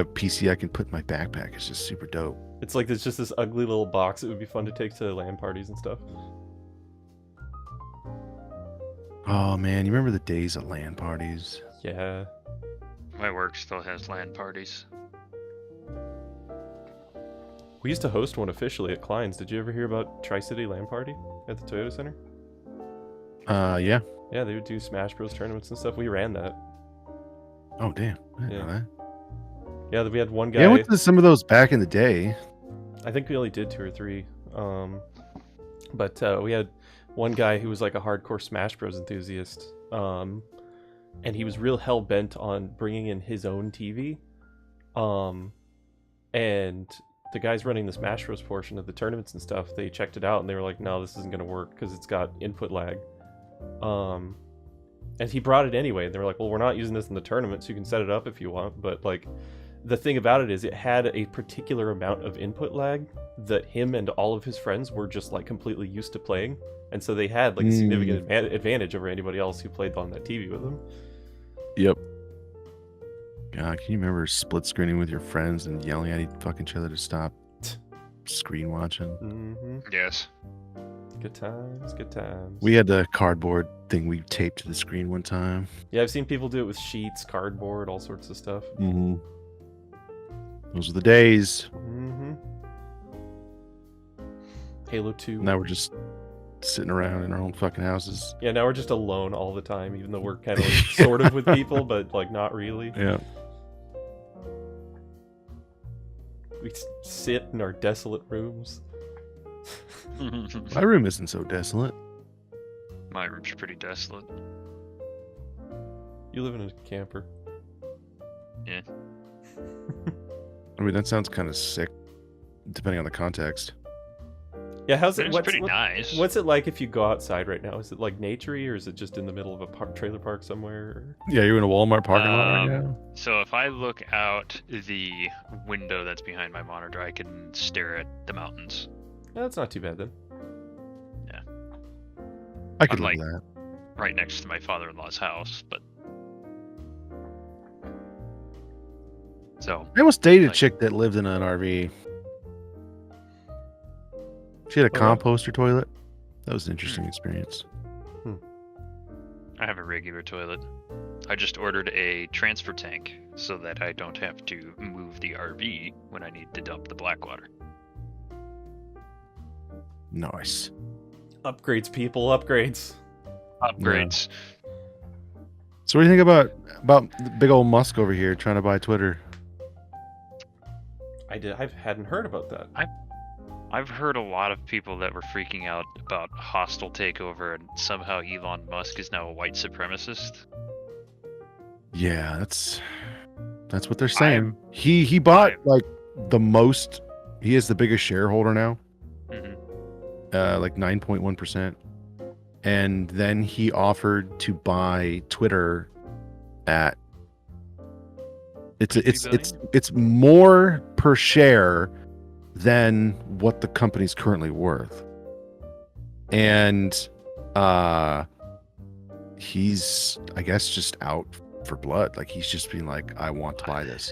Speaker 2: PC I can put in my backpack is just super dope.
Speaker 1: It's like there's just this ugly little box. It would be fun to take to LAN parties and stuff.
Speaker 2: Oh man, you remember the days of LAN parties?
Speaker 1: Yeah.
Speaker 4: My work still has LAN parties.
Speaker 1: We used to host one officially at Klein's. Did you ever hear about Tri-City LAN Party at the Toyota Center?
Speaker 2: Yeah.
Speaker 1: Yeah, they would do Smash Bros tournaments and stuff. We ran that.
Speaker 2: Oh damn. I didn't
Speaker 1: Yeah.
Speaker 2: know that.
Speaker 1: Yeah, we had one guy.
Speaker 2: Yeah, I went to some of those back in the day.
Speaker 1: I think we only did 2 or 3. But we had one guy who was like a hardcore Smash Bros enthusiast. And he was real hell bent on bringing in his own TV. And the guys running the Smash Bros portion of the tournaments and stuff, they checked it out and they were like, no, this isn't going to work because it's got input lag. And he brought it anyway. And they were like, well, we're not using this in the tournament, so you can set it up if you want. But like, the thing about it is it had a particular amount of input lag that him and all of his friends were just like completely used to playing. And so they had like a significant advantage over anybody else who played on that TV with them.
Speaker 2: Yep. God, can you remember split screening with your friends and yelling at each other to stop screen watching?
Speaker 1: Mm-hmm.
Speaker 4: Yes.
Speaker 1: Good times, good times.
Speaker 2: We had the cardboard thing we taped to the screen one time.
Speaker 1: Yeah, I've seen people do it with sheets, cardboard, all sorts of stuff.
Speaker 2: Mm-hmm. Those were the days.
Speaker 1: Mm-hmm. Halo 2.
Speaker 2: Now we're just sitting around in our own fucking houses.
Speaker 1: Yeah, now we're just alone all the time, even though we're kind of like, sort of with people, but like not really.
Speaker 2: Yeah.
Speaker 1: We sit in our desolate rooms.
Speaker 2: My room isn't so desolate.
Speaker 4: My room's pretty desolate.
Speaker 1: You live in a camper.
Speaker 4: Yeah.
Speaker 2: I mean, that sounds kind of sick, depending on the context.
Speaker 1: Yeah, how's
Speaker 4: But
Speaker 1: it?
Speaker 4: it's pretty nice.
Speaker 1: What's it like if you go outside right now? Is it like naturey, or is it just in the middle of a trailer park somewhere?
Speaker 2: Yeah, you're in a Walmart parking lot right now.
Speaker 4: So if I look out the window that's behind my monitor, I can stare at the mountains.
Speaker 1: Yeah, that's not too bad then.
Speaker 2: I could
Speaker 4: I'm
Speaker 2: live
Speaker 4: like-
Speaker 2: that.
Speaker 4: Right next to my father-in-law's house, but so
Speaker 2: I almost dated a
Speaker 4: like-
Speaker 2: chick that lived in an RV. She had a
Speaker 1: Oh, wow.
Speaker 2: composter toilet. That was an interesting experience.
Speaker 4: I have a regular toilet. I just ordered a transfer tank so that I don't have to move the RV when I need to dump the black water.
Speaker 2: Nice.
Speaker 1: Upgrades, people, upgrades.
Speaker 4: Upgrades.
Speaker 2: So what do you think about the big old Musk over here trying to buy Twitter?
Speaker 1: I hadn't heard about that.
Speaker 4: I've heard a lot of people that were freaking out about hostile takeover, and somehow Elon Musk is now a white supremacist.
Speaker 2: Yeah, that's what they're saying. He bought like the most. He is the biggest shareholder now. Like 9.1%. And then he offered to buy Twitter at it's more per share than what the company's currently worth. And he's, I guess, just out for blood. Like he's just being like, I want to buy this.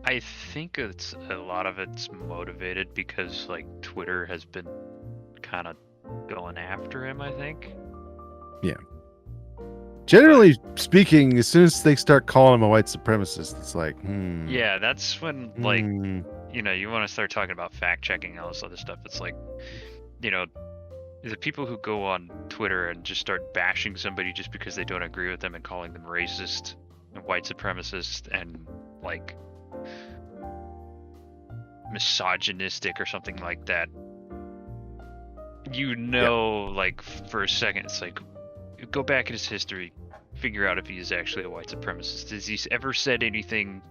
Speaker 4: I think it's a lot of it's motivated because like Twitter has been kind of going after him, I think.
Speaker 2: Generally speaking, as soon as they start calling him a white supremacist, it's like,
Speaker 4: Yeah, that's when like
Speaker 2: hmm.
Speaker 4: you know, you want to start talking about fact checking and all this other stuff. It's like, you know, the people who go on Twitter and just start bashing somebody just because they don't agree with them and calling them racist and white supremacist and like misogynistic or something like that. You know, like for a second, it's like, go back in his history, figure out if he is actually a white supremacist. Has he ever said anything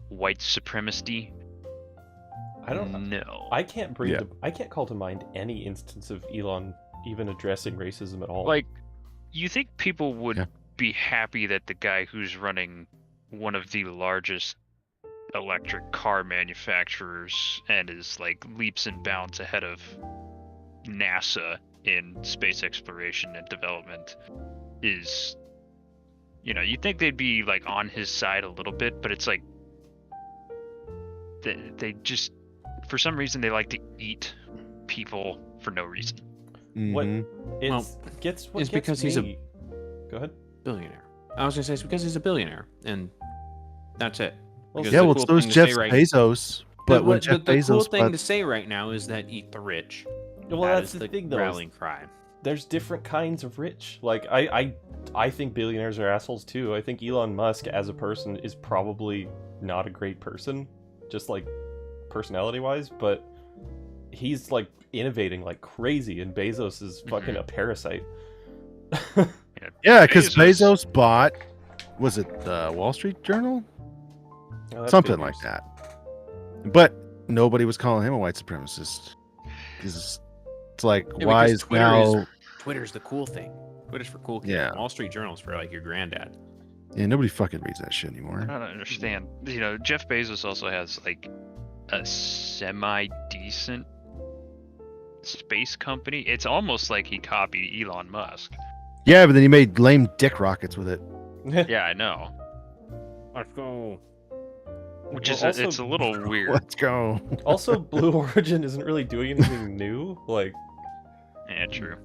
Speaker 4: white supremacy?
Speaker 1: I don't
Speaker 4: know.
Speaker 1: I can't bring
Speaker 2: Yeah.
Speaker 1: I can't call to mind any instance of Elon even addressing racism at all.
Speaker 4: Like, you think people would
Speaker 2: Yeah.
Speaker 4: be happy that the guy who's running one of the largest electric car manufacturers and is like leaps and bounds ahead of NASA in space exploration and development is, you know, you'd think they'd be like on his side a little bit, but it's like they just, for some reason, they like to eat people for no reason.
Speaker 1: what
Speaker 2: Mhm.
Speaker 1: it's gets what
Speaker 3: it's
Speaker 1: gets
Speaker 3: because he's a-
Speaker 1: me- Go ahead.
Speaker 3: Billionaire. I was gonna say it's because he's a billionaire, and that's it.
Speaker 1: Well,
Speaker 3: Because
Speaker 2: Yeah,
Speaker 3: the
Speaker 2: well,
Speaker 3: cool
Speaker 2: so is
Speaker 3: thing to
Speaker 2: Jeff
Speaker 3: say right-
Speaker 2: Bezos. But when
Speaker 3: the
Speaker 2: Jeff
Speaker 3: the cool
Speaker 2: Bezos,
Speaker 3: thing to say right now is that eat the rich.
Speaker 1: Well,
Speaker 3: That
Speaker 1: that's
Speaker 3: is
Speaker 1: the thing, though.
Speaker 3: rallying cry.
Speaker 1: There's different kinds of rich. Like, I think billionaires are assholes too. I think Elon Musk as a person is probably not a great person, just like personality-wise, but he's like innovating like crazy, and Bezos is fucking a parasite.
Speaker 2: yeah, because Bezos bought, was it the Wall Street Journal?
Speaker 1: Oh, that's
Speaker 2: Something
Speaker 1: good
Speaker 2: like
Speaker 1: news.
Speaker 2: that. But nobody was calling him a white supremacist. Because it's like,
Speaker 3: Yeah,
Speaker 2: why
Speaker 3: because
Speaker 2: is
Speaker 3: Twitter
Speaker 2: now...
Speaker 3: Twitter's the cool thing. Twitter's for cool kids.
Speaker 2: Yeah.
Speaker 3: Wall Street Journal's for like your granddad.
Speaker 2: Yeah, nobody fucking reads that shit
Speaker 4: I
Speaker 2: anymore.
Speaker 4: don't understand. You know, Jeff Bezos also has like a semi-decent space company. It's almost like he copied Elon Musk.
Speaker 2: Yeah, but then he made lame dick rockets with it.
Speaker 4: Yeah, I know.
Speaker 3: Let's go.
Speaker 4: Which
Speaker 1: Well,
Speaker 4: is
Speaker 1: also-
Speaker 4: it's a little weird.
Speaker 2: Let's go.
Speaker 1: Also, Blue Origin isn't really doing anything new. Like,
Speaker 4: Yeah, true.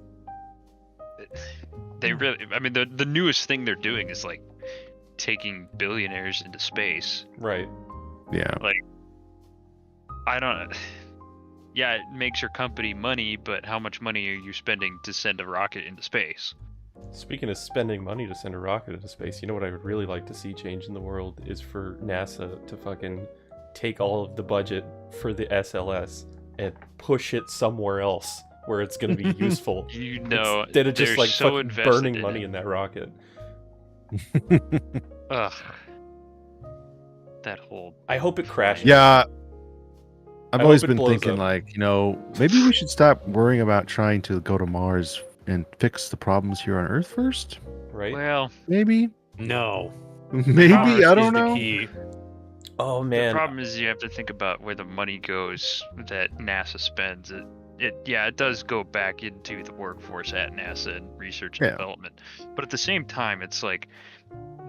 Speaker 4: They really, I mean, the newest thing they're doing is like taking billionaires into space.
Speaker 1: right.
Speaker 2: Yeah.
Speaker 4: I don't. Yeah, it makes your company money, but how much money are you spending to send a rocket into space?
Speaker 1: Speaking of spending money to send a rocket into space, you know what I would really like to see change in the world is for NASA to fucking take all of the budget for the SLS and push it somewhere else where it's going to be useful.
Speaker 4: You know,
Speaker 1: Instead of just
Speaker 4: they're
Speaker 1: like
Speaker 4: so
Speaker 1: fucking
Speaker 4: invested
Speaker 1: burning
Speaker 4: in
Speaker 1: money
Speaker 4: it.
Speaker 1: in that rocket.
Speaker 4: Ugh. That whole.
Speaker 1: I hope it crashes.
Speaker 2: Yeah. I've
Speaker 1: I
Speaker 2: always
Speaker 1: hope it
Speaker 2: been
Speaker 1: blows
Speaker 2: thinking,
Speaker 1: up.
Speaker 2: like, you know, maybe we should stop worrying about trying to go to Mars and fix the problems here on Earth first.
Speaker 1: Right?
Speaker 4: Well,
Speaker 2: Maybe.
Speaker 3: No.
Speaker 2: Maybe.
Speaker 3: Mars
Speaker 2: I
Speaker 3: is
Speaker 2: don't
Speaker 3: the
Speaker 2: know.
Speaker 3: key.
Speaker 1: Oh,
Speaker 4: the
Speaker 1: man.
Speaker 4: problem is you have to think about where the money goes that NASA spends. It does go back into the workforce at NASA and research and
Speaker 2: Yeah.
Speaker 4: development. But at the same time, it's like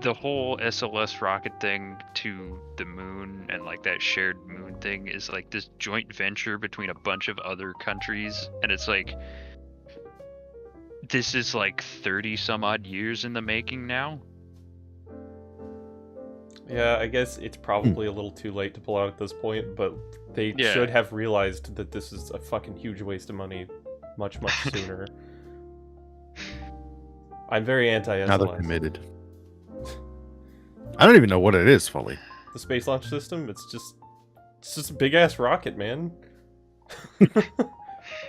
Speaker 4: the whole SLS rocket thing to the moon and like that shared moon thing is like this joint venture between a bunch of other countries, and it's like this is like 30 some odd years in the making now.
Speaker 1: Yeah, I guess it's probably a little too late to pull out at this point, but they
Speaker 4: Yeah.
Speaker 1: should have realized that this is a fucking huge waste of money much, much sooner. I'm very
Speaker 2: Now they're
Speaker 1: anti-SLS.
Speaker 2: committed. I don't even know what it is fully.
Speaker 1: The space launch system, it's just a big ass rocket, man.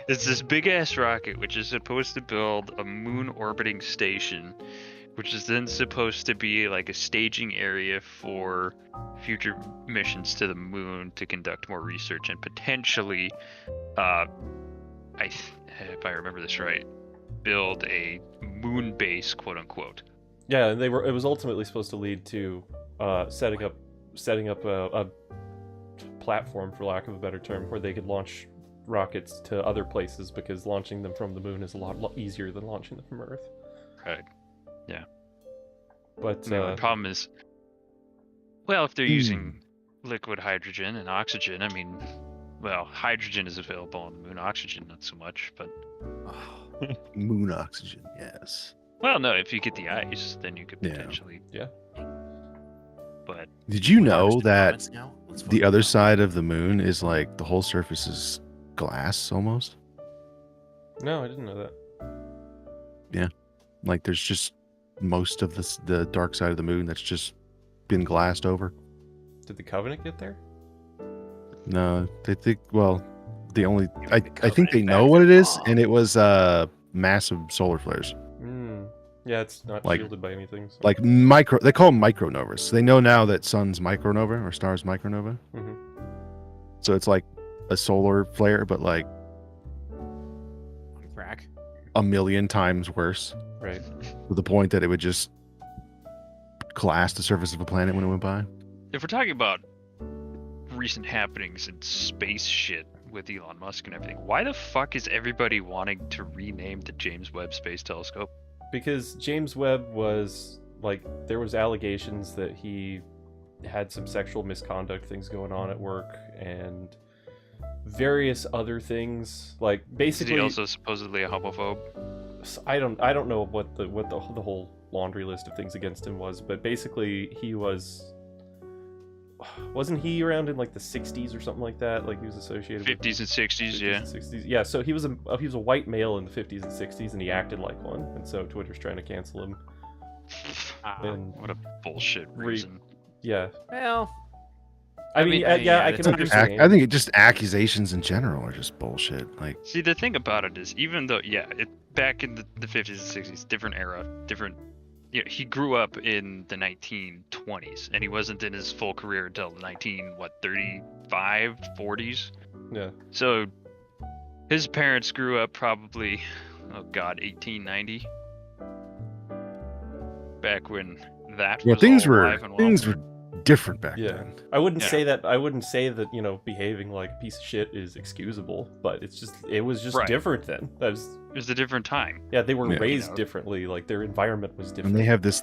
Speaker 4: It's this big ass rocket which is supposed to build a moon orbiting station, which is then supposed to be like a staging area for future missions to the moon to conduct more research and potentially, if I remember this right, build a moon base, quote unquote.
Speaker 1: Yeah, and it was ultimately supposed to lead to setting up a platform, for lack of a better term, where they could launch rockets to other places, because launching them from the moon is a lot easier than launching them from Earth.
Speaker 4: Right. Yeah.
Speaker 1: But
Speaker 4: The problem is, well, if they're using liquid hydrogen and oxygen, I mean, well, hydrogen is available on the moon, oxygen not so much, but
Speaker 2: Moon oxygen, yes.
Speaker 4: well, no, if you get the ice, then you could
Speaker 2: Yeah.
Speaker 4: potentially.
Speaker 1: Yeah.
Speaker 4: But
Speaker 2: Did you know
Speaker 3: Mars
Speaker 2: that
Speaker 3: comments now? Let's
Speaker 2: the
Speaker 3: fucking
Speaker 2: other
Speaker 3: go.
Speaker 2: side of the moon is like the whole surface is glass almost?
Speaker 1: no, I didn't know that.
Speaker 2: Like there's just most of the dark side of the moon that's just been glassed over.
Speaker 1: Did the Covenant get there?
Speaker 2: No, they think, well, the only I think they
Speaker 3: Covenant
Speaker 2: know
Speaker 3: back
Speaker 2: what it
Speaker 3: then.
Speaker 2: is, and it was massive solar flares.
Speaker 1: Yeah, it's not
Speaker 2: Like-
Speaker 1: shielded by anything. So.
Speaker 2: Like they call them micronovas. They know now that sun's micronova or stars micronova.
Speaker 1: Mhm.
Speaker 2: So it's like a solar flare, but like
Speaker 3: On crack.
Speaker 2: a million times worse,
Speaker 1: Right.
Speaker 2: to the point that it would just glass the surface of a planet when it went by.
Speaker 4: if we're talking about recent happenings in space shit with Elon Musk and everything, why the fuck is everybody wanting to rename the James Webb Space Telescope?
Speaker 1: Because James Webb was like, there was allegations that he had some sexual misconduct things going on at work and various other things. Like
Speaker 4: Is
Speaker 1: basically,
Speaker 4: he also supposedly a homophobe?
Speaker 1: I don't know what the whole laundry list of things against him was, but basically he wasn't he around in like the 60s or something like that? Like he was associated
Speaker 4: 50s and 60s, yeah.
Speaker 1: 60s. Yeah, so he was a white male in the 50s and 60s, and he acted like one, and so Twitter's trying to cancel him. And
Speaker 4: What a bullshit reason.
Speaker 1: yeah.
Speaker 3: Well,
Speaker 1: I mean, yeah, I can understand.
Speaker 2: I think it just accusations in general are just bullshit. Like,
Speaker 4: See, the thing about it is, even though, back in the 50s and 60s, different era, different. He grew up in the 1920s, and he wasn't in his full career until the 35, 40s.
Speaker 1: Yeah.
Speaker 4: So, his parents grew up probably, 1890. Back when that was
Speaker 2: things
Speaker 4: all
Speaker 2: were
Speaker 4: alive and well.
Speaker 2: things were different back
Speaker 1: Yeah.
Speaker 2: then.
Speaker 1: I wouldn't say that behaving like a piece of shit is excusable, but it was just
Speaker 4: Right.
Speaker 1: different then.
Speaker 4: It was a different time.
Speaker 1: Yeah, they were
Speaker 2: Yeah.
Speaker 1: raised differently, like their environment was different.
Speaker 2: And they have this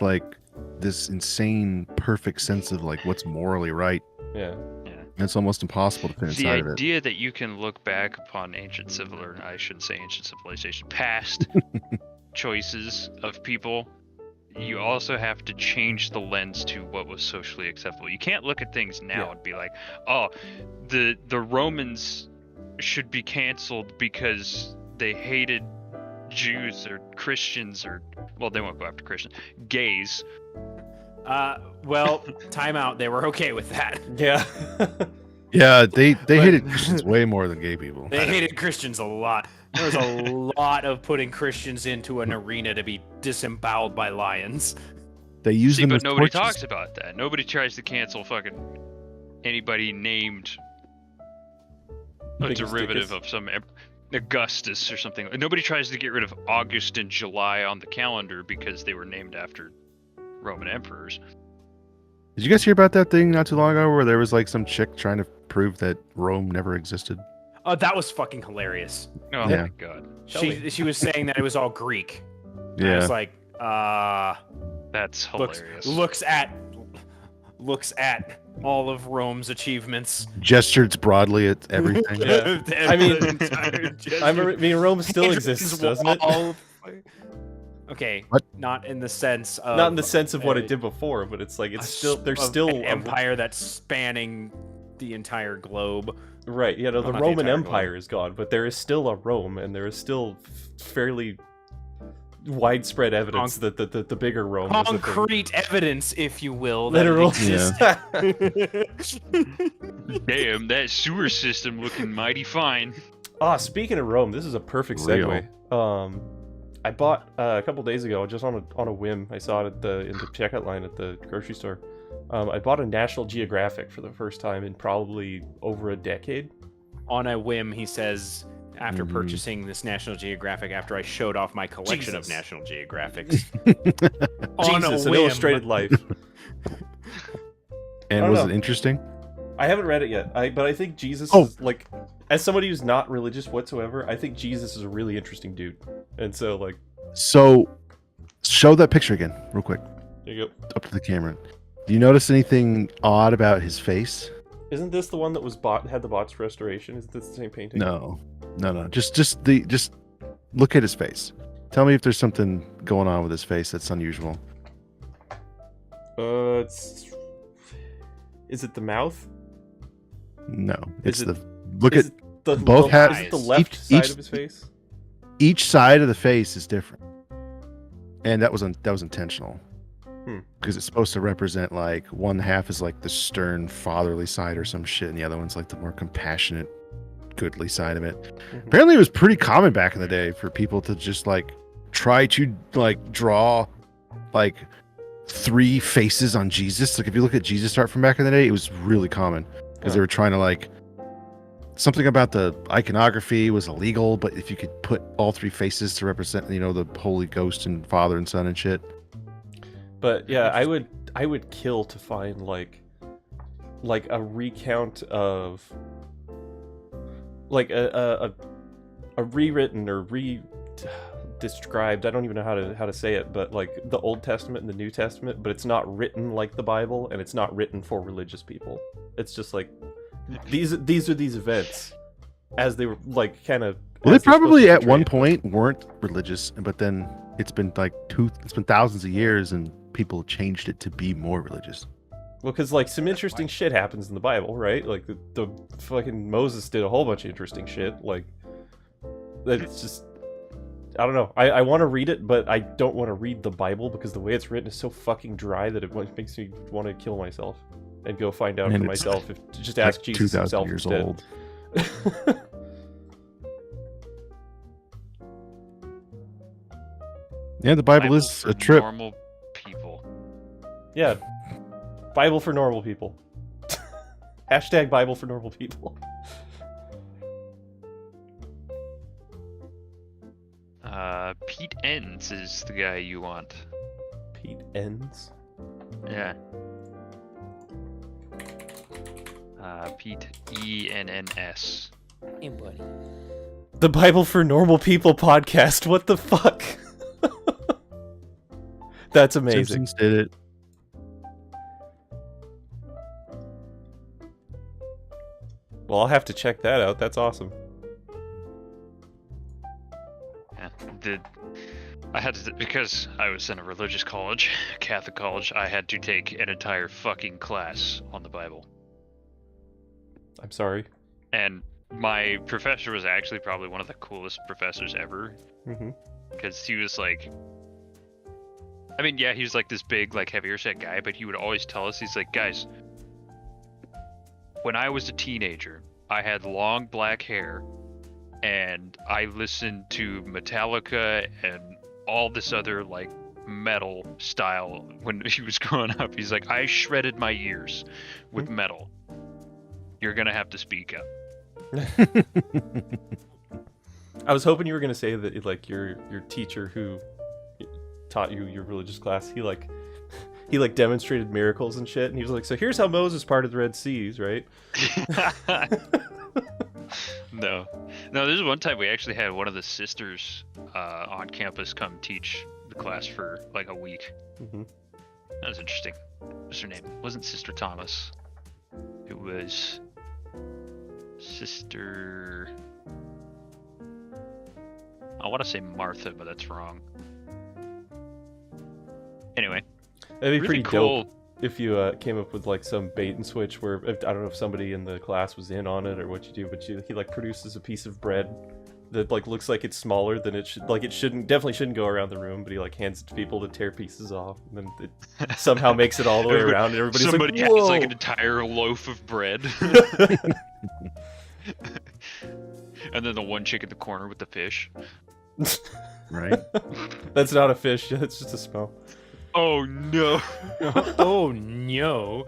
Speaker 2: insane perfect sense of like what's morally right.
Speaker 1: Yeah.
Speaker 2: And it's almost impossible to fit
Speaker 4: The
Speaker 2: inside of it.
Speaker 4: idea that you can look back upon ancient civilization, past choices of people, you also have to change the lens to what was socially acceptable. You can't look at things now and be like, oh, the Romans should be canceled because they hated Jews or Christians they won't go after Christians, gays.
Speaker 3: Well, time out. They were okay with that.
Speaker 1: Yeah.
Speaker 2: Yeah, they hated Christians way more than gay people.
Speaker 3: They hated Christians a lot. There was a lot of putting Christians into an arena to be disemboweled by lions.
Speaker 2: They use them
Speaker 4: but
Speaker 2: as
Speaker 4: nobody
Speaker 2: torches.
Speaker 4: talks about that. Nobody tries to cancel fucking anybody named a
Speaker 1: Biggest
Speaker 4: derivative
Speaker 1: dickus.
Speaker 4: of some Augustus or something. Nobody tries to get rid of August and July on the calendar because they were named after Roman emperors.
Speaker 2: Did you guys hear about that thing not too long ago where there was like some chick trying to prove that Rome never existed?
Speaker 3: Oh, that was fucking hilarious.
Speaker 4: Oh
Speaker 2: Yeah.
Speaker 4: my god.
Speaker 3: She was saying that it was all Greek. And I
Speaker 2: Yeah.
Speaker 3: was like,
Speaker 4: That's hilarious.
Speaker 3: looks at all of Rome's achievements.
Speaker 2: Gestured broadly at everything.
Speaker 1: Yeah. I mean, Rome still exists, doesn't it?
Speaker 3: Okay,
Speaker 2: What?
Speaker 3: not in the sense of
Speaker 1: Not in the sense of what it did before, but it's like there's still
Speaker 3: an empire that's spanning the entire globe.
Speaker 1: Right, the
Speaker 3: not the
Speaker 1: Roman
Speaker 3: entire
Speaker 1: Empire is gone, but there is still a Rome, and there is still fairly widespread evidence that the bigger Rome was a thing.
Speaker 3: Concrete evidence, if you will, that
Speaker 1: Literal.
Speaker 3: it exists.
Speaker 4: Damn, that sewer system looking mighty fine.
Speaker 1: Speaking of Rome, this is a perfect segue. I bought a couple days ago, just on a whim. I saw it in the checkout line at the grocery store. I bought a National Geographic for the first time in probably over a decade.
Speaker 3: On a whim, he says, after purchasing this National Geographic, after I showed off my collection of National Geographics. On
Speaker 1: Jesus,
Speaker 3: a
Speaker 1: an
Speaker 3: whim.
Speaker 1: illustrated life.
Speaker 2: And
Speaker 1: I
Speaker 2: was
Speaker 1: don't
Speaker 2: it
Speaker 1: know.
Speaker 2: interesting?
Speaker 1: I haven't read it yet, but I think Jesus is like, as somebody who's not religious whatsoever, I think Jesus is a really interesting dude, and so like.
Speaker 2: So, show that picture again, real quick,
Speaker 1: There you go.
Speaker 2: up to the camera. Do you notice anything odd about his face?
Speaker 1: Isn't this the one that was had the botched restoration? Is this the same painting?
Speaker 2: No. Just look at his face. Tell me if there's something going on with his face that's unusual.
Speaker 1: Is it the mouth?
Speaker 2: No, it's
Speaker 1: Is it-
Speaker 2: look
Speaker 1: Is
Speaker 2: at
Speaker 1: it the
Speaker 2: both have-
Speaker 1: Is it the left
Speaker 2: each-
Speaker 1: side of his face?
Speaker 2: each side of the face is different, and that was intentional. Because it's supposed to represent like one half is like the stern fatherly side or some shit, and the other one's like the more compassionate, goodly side of it.
Speaker 1: Mhm.
Speaker 2: Apparently, it was pretty common back in the day for people to just like try to like draw like 3 faces on Jesus. Like if you look at Jesus art from back in the day, it was really common because they were trying to like something about the iconography was illegal, but if you could put all 3 faces to represent, the Holy Ghost and Father and Son and shit.
Speaker 1: But yeah, I would kill to find like a recount of like a rewritten or described, I don't even know how to say it, but like the Old Testament and the New Testament, but it's not written like the Bible, and it's not written for religious people. It's just like these are these events as they were like kind of.
Speaker 2: Well, they probably at one point weren't religious, but then it's been thousands of years, and people changed it to be more religious.
Speaker 1: Well, because like some interesting shit happens in the Bible, right? Like the fucking Moses did a whole bunch of interesting shit. Like it's just, I don't know. I want to read it, but I don't want to read the Bible because the way it's written is so fucking dry that it makes me want to kill myself and go find out for myself. If just ask
Speaker 2: like
Speaker 1: Jesus
Speaker 2: 2,000
Speaker 1: himself
Speaker 2: years
Speaker 1: instead.
Speaker 2: old. Yeah, the Bible is
Speaker 4: for
Speaker 2: a trip.
Speaker 4: Normal people.
Speaker 1: Yeah, Bible for normal people. Hashtag Bible for normal people.
Speaker 4: Pete Enns is the guy you want.
Speaker 1: Pete Enns?
Speaker 4: Yeah. Pete ENNS.
Speaker 3: Hey, buddy.
Speaker 1: The Bible for Normal People podcast. What the fuck? That's amazing.
Speaker 2: Simpsons did it.
Speaker 1: Well, I'll have to check that out. That's awesome.
Speaker 4: Yeah. I had to, because I was in a religious college, Catholic college, I had to take an entire fucking class on the Bible.
Speaker 1: I'm sorry.
Speaker 4: And my professor was actually probably one of the coolest professors ever.
Speaker 1: Mm-hmm.
Speaker 4: Because he was like, I mean, yeah, he was like this big, like heavier set guy, but he would always tell us, he's like, guys, when I was a teenager, I had long black hair, and I listened to Metallica and all this other like metal style when he was growing up. He's like, I shredded my ears with metal. You're gonna have to speak up.
Speaker 1: I was hoping you were gonna say that like your teacher who taught you your religious class, he demonstrated miracles and shit, and he was like, so here's how Moses parted the Red Seas, right?
Speaker 4: No, there's one time we actually had one of the sisters on campus come teach the class for like a week.
Speaker 1: Mm-hmm.
Speaker 4: That was interesting. What's her name? It wasn't Sister Thomas. It was Sister... I want to say Martha, but that's wrong. Anyway.
Speaker 1: That'd be
Speaker 4: really
Speaker 1: pretty
Speaker 4: cool.
Speaker 1: dope if you came up with like some bait and switch where, I don't know if somebody in the class was in on it or what you do, but he like produces a piece of bread that like looks like it's smaller than it should, like it definitely shouldn't go around the room, but he like hands it to people to tear pieces off, and then it somehow makes it all the way around, and everybody's
Speaker 4: Somebody
Speaker 1: like, whoa!
Speaker 4: has like an entire loaf of bread. And then the one chick in the corner with the fish.
Speaker 2: Right?
Speaker 1: That's not a fish, it's just a smell.
Speaker 4: Oh no.
Speaker 3: Oh no.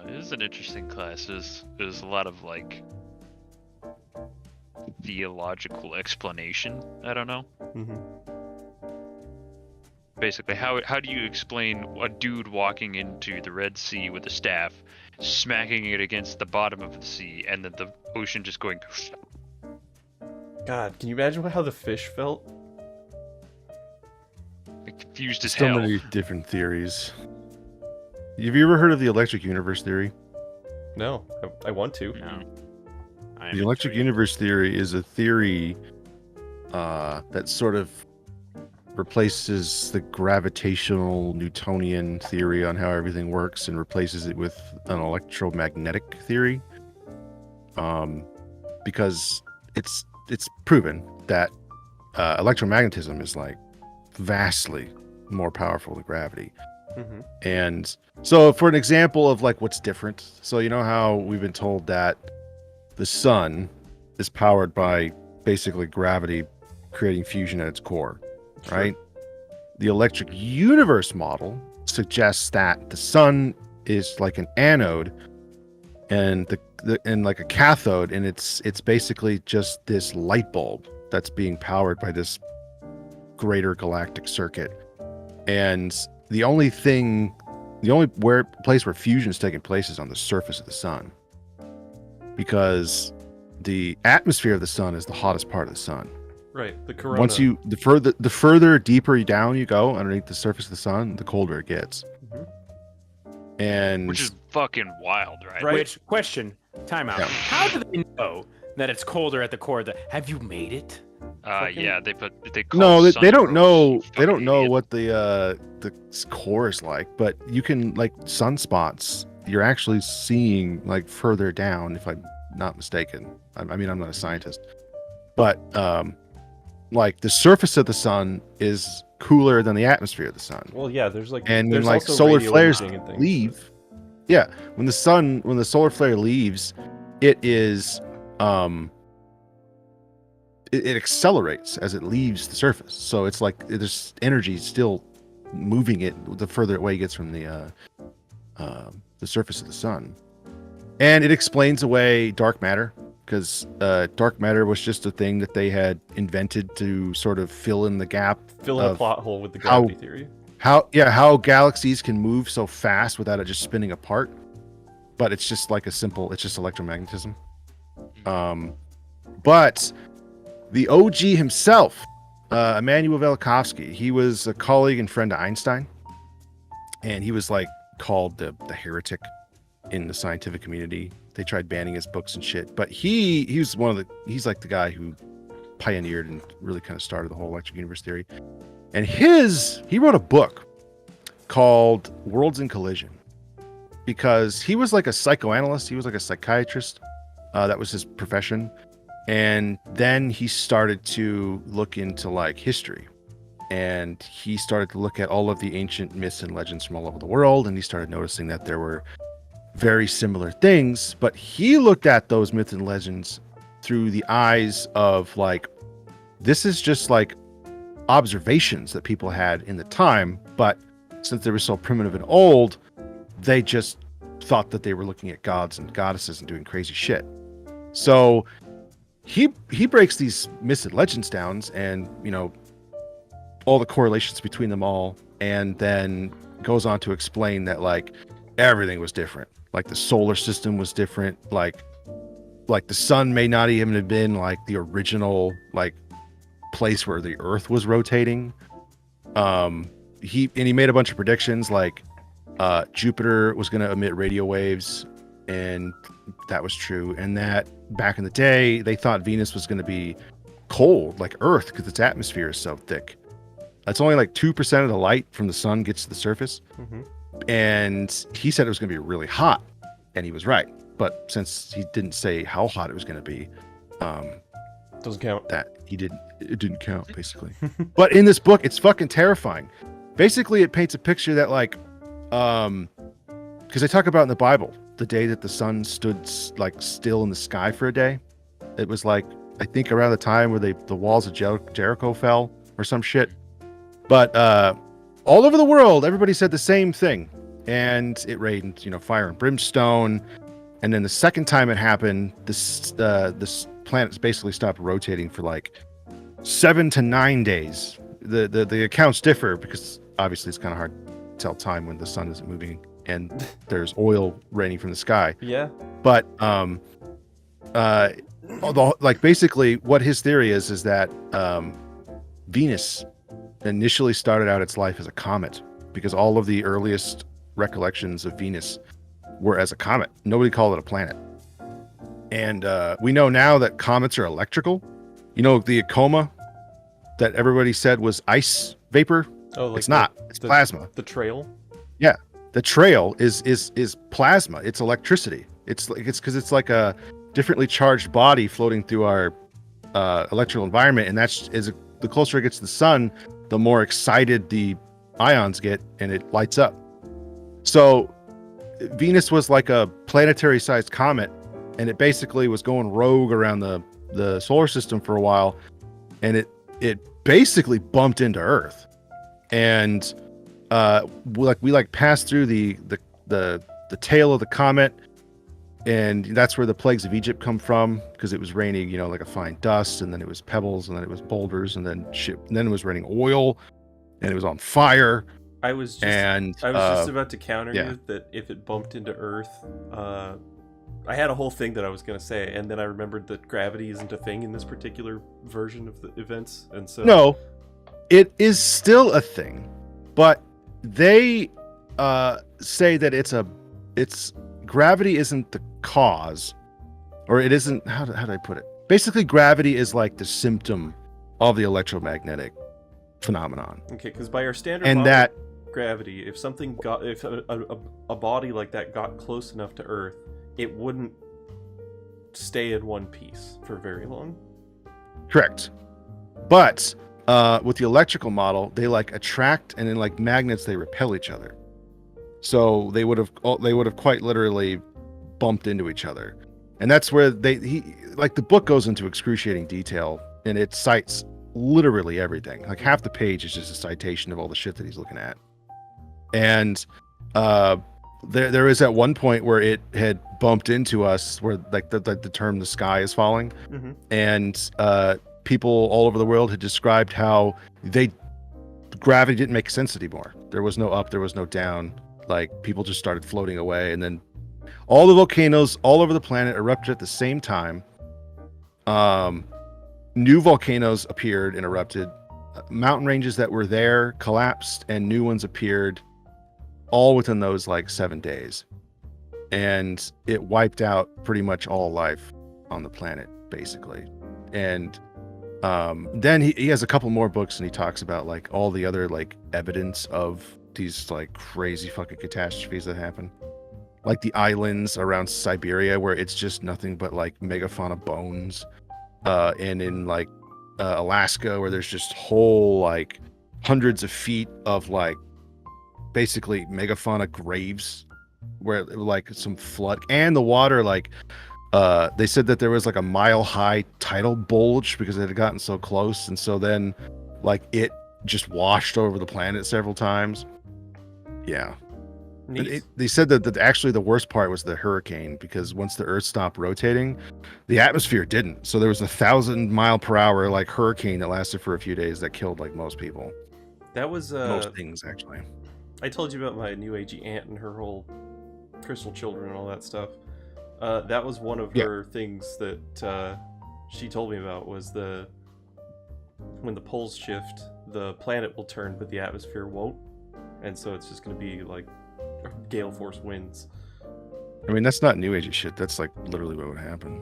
Speaker 4: It was an interesting class. It was a lot of like theological explanation. I don't know.
Speaker 1: Mm-hmm.
Speaker 4: Basically, how do you explain a dude walking into the Red Sea with a staff, smacking it against the bottom of the sea, and then the ocean just going...
Speaker 1: God, can you imagine how the fish felt?
Speaker 4: Confused as
Speaker 2: So
Speaker 4: hell.
Speaker 2: many different theories. Have you ever heard of the electric universe theory?
Speaker 1: No, I want to.
Speaker 3: No.
Speaker 2: The electric universe theory is a theory that sort of replaces the gravitational Newtonian theory on how everything works and replaces it with an electromagnetic theory. Because it's proven that electromagnetism is like vastly more powerful than gravity.
Speaker 1: Mm-hmm.
Speaker 2: And so for an example of like what's different, so you know how we've been told that the sun is powered by basically gravity creating fusion at its core, right? The electric universe model suggests that the sun is like an anode and and like a cathode, and it's basically just this light bulb that's being powered by this greater galactic circuit. And the only place where fusion is taking place is on the surface of the sun, because the atmosphere of the sun is the hottest part of the sun.
Speaker 1: Right, the Corolla.
Speaker 2: Once the further deeper down you go underneath the surface of the sun, the colder it gets.
Speaker 1: Mm-hmm.
Speaker 2: And
Speaker 4: Which is fucking wild, right?
Speaker 1: Right.
Speaker 3: Which, question, time out.
Speaker 2: Yeah.
Speaker 3: How do they know That it's colder at the core. Have you made it?
Speaker 4: Yeah, they call
Speaker 2: No,
Speaker 4: it
Speaker 2: they don't
Speaker 4: sun
Speaker 2: know.
Speaker 4: rose,
Speaker 2: They don't
Speaker 4: fucking
Speaker 2: know
Speaker 4: idiot.
Speaker 2: what the core is like, but you can like sunspots. You're actually seeing like further down, if I'm not mistaken. I mean, I'm not a scientist, but like the surface of the sun is cooler than the atmosphere of the sun.
Speaker 1: Well, yeah, there's like
Speaker 2: And when
Speaker 1: there's
Speaker 2: like
Speaker 1: also
Speaker 2: solar
Speaker 1: radio
Speaker 2: flares
Speaker 1: imaging and things,
Speaker 2: leave, yeah, when the solar flare leaves, it is it accelerates as it leaves the surface. So it's like there's energy still moving it the further away it gets from the surface of the sun. And it explains away dark matter, because dark matter was just a thing that they had invented to sort of fill in the gap.
Speaker 1: fill in a
Speaker 2: of
Speaker 1: plot hole with the gravity theory.
Speaker 2: how galaxies can move so fast without it just spinning apart. But it's just like it's just electromagnetism. But the OG himself, Immanuel Velikovsky, he was a colleague and friend of Einstein, and he was like called the heretic in the scientific community. They tried banning his books and shit, but he's he's like the guy who pioneered and really kind of started the whole electric universe theory. And he wrote a book called Worlds in Collision, because he was like a psychoanalyst, he was like a psychiatrist, that was his profession. And then he started to look into like history, and he started to look at all of the ancient myths and legends from all over the world, and he started noticing that there were very similar things, but he looked at those myths and legends through the eyes of like, this is just like observations that people had in the time, but since they were so primitive and old, they just thought that they were looking at gods and goddesses and doing crazy shit. So he breaks these myths and legends down, and all the correlations between them all, and then goes on to explain that like everything was different. Like the solar system was different. Like the sun may not even have been like the original like place where the Earth was rotating. He made a bunch of predictions, like Jupiter was going to emit radio waves, and that was true. And that back in the day, they thought Venus was going to be cold like Earth because its atmosphere is so thick. It's only like 2% of the light from the sun gets to the surface.
Speaker 1: Mm-hmm.
Speaker 2: And he said it was going to be really hot, and he was right. But since he didn't say how hot it was going to be,
Speaker 1: Doesn't count.
Speaker 2: it didn't count, basically. But in this book, it's fucking terrifying. Basically, it paints a picture that like, because they talk about in the Bible, the day that the sun stood like still in the sky for a day. It was like, I think around the time where the walls of Jericho fell or some shit. But all over the world, everybody said the same thing, and it rained, fire and brimstone. And then the second time it happened, this planet basically stopped rotating for like 7 to 9 days. The accounts differ because obviously it's kind of hard to tell time when the sun isn't moving and there's oil raining from the sky.
Speaker 1: Yeah.
Speaker 2: But basically what his theory is that Venus initially started out its life as a comet, because all of the earliest recollections of Venus were as a comet. Nobody called it a planet. And we know now that comets are electrical. The coma that everybody said was ice vapor.
Speaker 1: Oh, like
Speaker 2: it's not. It's plasma.
Speaker 1: The trail.
Speaker 2: Yeah, the trail is plasma. It's electricity. It's because it's like a differently charged body floating through our electrical environment, and the closer it gets to the sun, the more excited the ions get, and it lights up. So Venus was like a planetary-sized comet, and it basically was going rogue around the solar system for a while, and it basically bumped into Earth, and we passed through the tail of the comet, and that's where the plagues of Egypt come from, because it was raining, like a fine dust, and then it was pebbles, and then it was boulders, and then shit, and then it was raining oil, and it was on fire.
Speaker 1: I was just about to counter
Speaker 2: yeah.
Speaker 1: you that if it bumped into Earth, I had a whole thing that I was going to say, and then I remembered that gravity isn't a thing in this particular version of the events, and so
Speaker 2: No, it is still a thing, but they say that it's gravity isn't the cause, or it isn't. How do I put it? Basically, gravity is like the symptom of the electromagnetic phenomenon.
Speaker 1: Okay, because by our standard
Speaker 2: And
Speaker 1: model
Speaker 2: that-
Speaker 1: of gravity, if something got, if a body like that got close enough to Earth, it wouldn't stay in one piece for very long.
Speaker 2: Correct. But with the electrical model, they like attract, and then like magnets, they repel each other. So they would have quite literally bumped into each other, and that's where the book goes into excruciating detail, and it cites literally everything. Like half the page is just a citation of all the shit that he's looking at. And there is at one point where it had bumped into us, where like the term "the sky is falling," and people all over the world had described how gravity didn't make sense anymore. There was no up, there was no down. Like people just started floating away, and then all the volcanoes all over the planet erupted at the same time. New volcanoes appeared and erupted. Mountain ranges that were there collapsed, and new ones appeared, all within those like 7 days. And it wiped out pretty much all life on the planet, basically. And then he has a couple more books, and he talks about like all the other like evidence of these like crazy fucking catastrophes that happen, like the islands around Siberia where it's just nothing but like megafauna bones, and in like Alaska where there's just whole like hundreds of feet of like basically megafauna graves where like some flood, and the water like they said that there was like a mile-high tidal bulge because it had gotten so close, and so then like it just washed over the planet several times. Yeah. They said that actually the worst part was the hurricane, because once the Earth stopped rotating, the atmosphere didn't. So there was 1,000-mile-per-hour like hurricane that lasted for a few days that killed like most people.
Speaker 1: That was
Speaker 2: Most things, actually.
Speaker 1: I told you about my new agey aunt and her whole crystal children and all that stuff. That was one of her things that she told me about, was when the poles shift, the planet will turn, but the atmosphere won't. And so it's just going to be like gale force winds.
Speaker 2: I mean, that's not new age shit. That's like literally what would happen.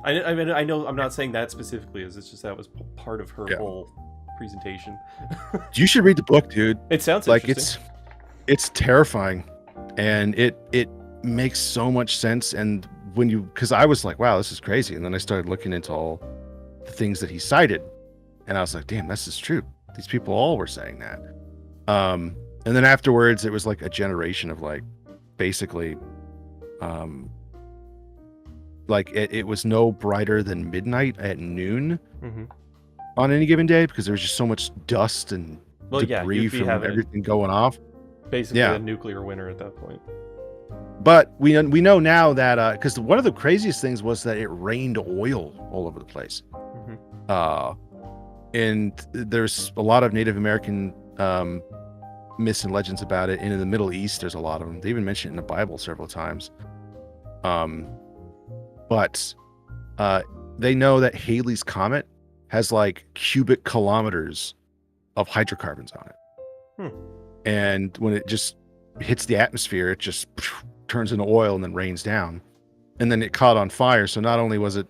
Speaker 1: I mean, I know I'm not saying that specifically, it's just that was part of her whole presentation.
Speaker 2: You should read the book, dude.
Speaker 1: It sounds
Speaker 2: like
Speaker 1: interesting.
Speaker 2: it's terrifying, and it makes so much sense. And because I was like, wow, this is crazy, and then I started looking into all the things that he cited, and I was like, damn, this is true. These people all were saying that. And then afterwards, it was like a generation of like, basically, like it was no brighter than midnight at noon on any given day, because there was just so much dust and debris from everything going off.
Speaker 1: Basically, a nuclear winter at that point.
Speaker 2: But we know now that because one of the craziest things was that it rained oil all over the place. And there's a lot of Native American myths and legends about it. And in the Middle East, there's a lot of them. They even mention it in the Bible several times. But they know that Halley's Comet has like cubic kilometers of hydrocarbons on it. And when it just hits the atmosphere, it just turns into oil and then rains down. And then it caught on fire. So not only was it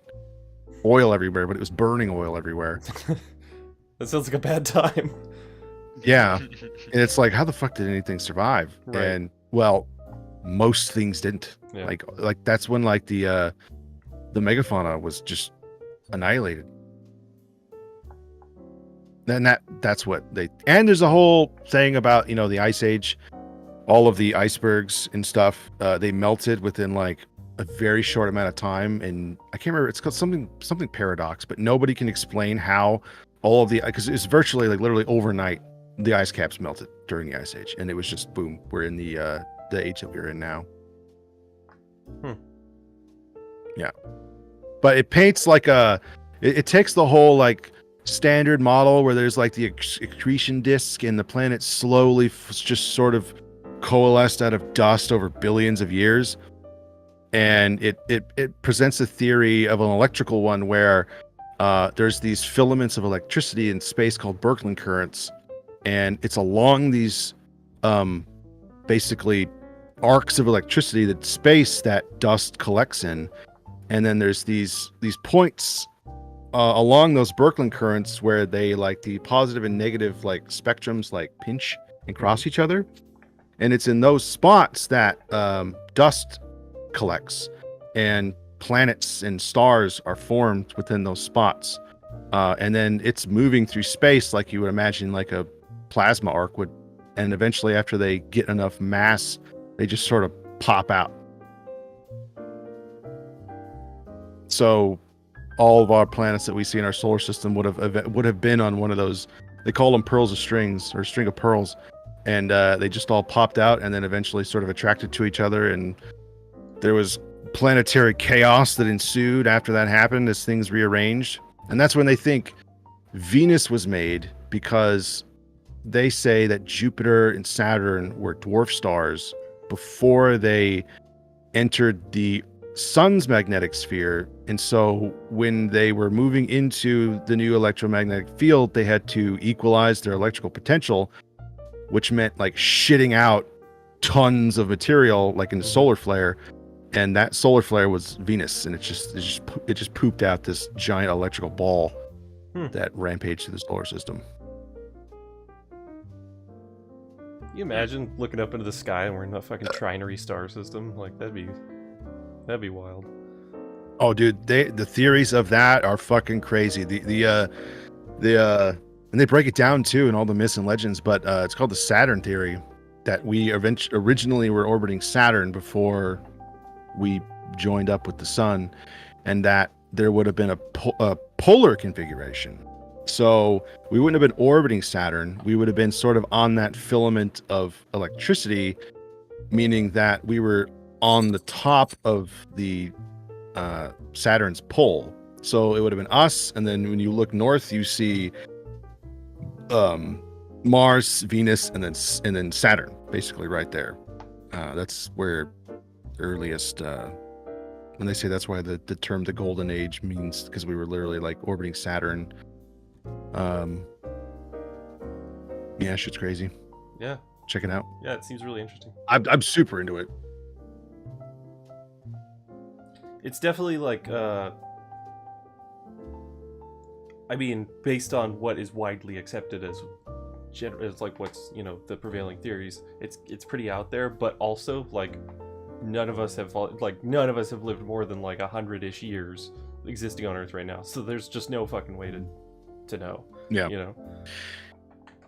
Speaker 2: oil everywhere, but it was burning oil everywhere.
Speaker 1: That sounds like a bad time.
Speaker 2: Yeah. And it's like, how the fuck did anything survive?
Speaker 1: Right.
Speaker 2: And well, most things didn't.
Speaker 1: Yeah.
Speaker 2: Like that's when like the megafauna was just annihilated. And that's what and there's a whole thing about, the Ice Age, all of the icebergs and stuff, they melted within like a very short amount of time, and I can't remember, it's called something paradox, but nobody can explain how all of because it's virtually like literally overnight the ice caps melted during the Ice Age, and it was just boom, we're in the age that we're in now. Yeah, but it paints like it takes the whole like standard model where there's like the accretion disk and the planet slowly just sort of coalesced out of dust over billions of years, and it presents a theory of an electrical one where there's these filaments of electricity in space called Birkeland currents, and it's along these basically arcs of electricity, that space that dust collects in, and then there's these points along those Birkeland currents where they like the positive and negative like spectrums like pinch and cross each other, and it's in those spots that dust collects, and planets and stars are formed within those spots, and then it's moving through space like you would imagine like a plasma arc would, and eventually after they get enough mass, they just sort of pop out. So all of our planets that we see in our solar system would have been on one of those. They call them pearls of strings, or string of pearls, and they just all popped out and then eventually sort of attracted to each other, and there was planetary chaos that ensued after that happened as things rearranged. And that's when they think Venus was made, because they say that Jupiter and Saturn were dwarf stars before they entered the sun's magnetic sphere. And so when they were moving into the new electromagnetic field, they had to equalize their electrical potential, which meant like shitting out tons of material like in the solar flare. And that solar flare was Venus, and it just pooped out this giant electrical ball that rampaged through the solar system.
Speaker 1: Can you imagine looking up into the sky and we're in a fucking trinary star system? Like that'd be wild.
Speaker 2: Oh, dude, the theories of that are fucking crazy. And they break it down too in all the myths and legends. But it's called the Saturn theory, that we originally were orbiting Saturn before we joined up with the sun, and that there would have been a polar configuration. So we wouldn't have been orbiting Saturn. We would have been sort of on that filament of electricity, meaning that we were on the top of the Saturn's pole. So it would have been us, and then when you look north, you see Mars, Venus, and then Saturn, basically right there. That's where earliest when they say that's why the term the golden age means, because we were literally like orbiting Saturn. Yeah, shit's crazy.
Speaker 1: Yeah,
Speaker 2: check it out.
Speaker 1: Yeah, it seems really interesting.
Speaker 2: I'm super into it.
Speaker 1: It's definitely like I mean, based on what is widely accepted as like what's, you know, the prevailing theories, it's pretty out there, but also like none of us have lived more than like 100-ish years existing on Earth right now, so there's just no fucking way to know.
Speaker 2: Yeah,
Speaker 1: you know.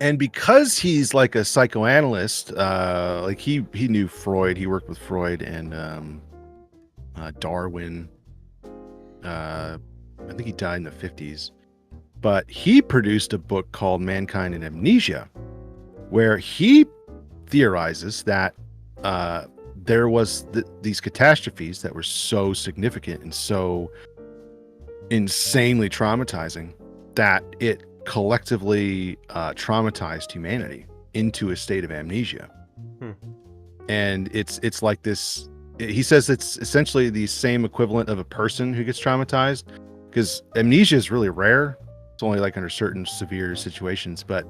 Speaker 2: And because he's like a psychoanalyst, like he knew Freud, he worked with Freud and Darwin. I think he died in the 50s, but he produced a book called Mankind and Amnesia, where he theorizes that there was these catastrophes that were so significant and so insanely traumatizing that it collectively traumatized humanity into a state of amnesia. And it's like this. He says it's essentially the same equivalent of a person who gets traumatized, because amnesia is really rare. It's only like under certain severe situations, but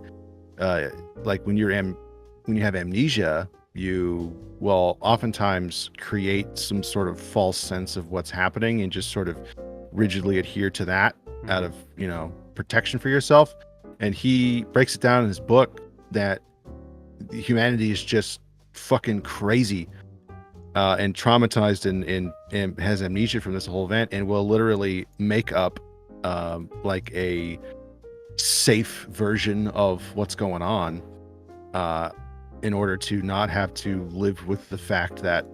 Speaker 2: like when you have amnesia, you will oftentimes create some sort of false sense of what's happening and just sort of rigidly adhere to that out of, you know, protection for yourself. And he breaks it down in his book that humanity is just fucking crazy and traumatized and has amnesia from this whole event, and will literally make up like a safe version of what's going on in order to not have to live with the fact that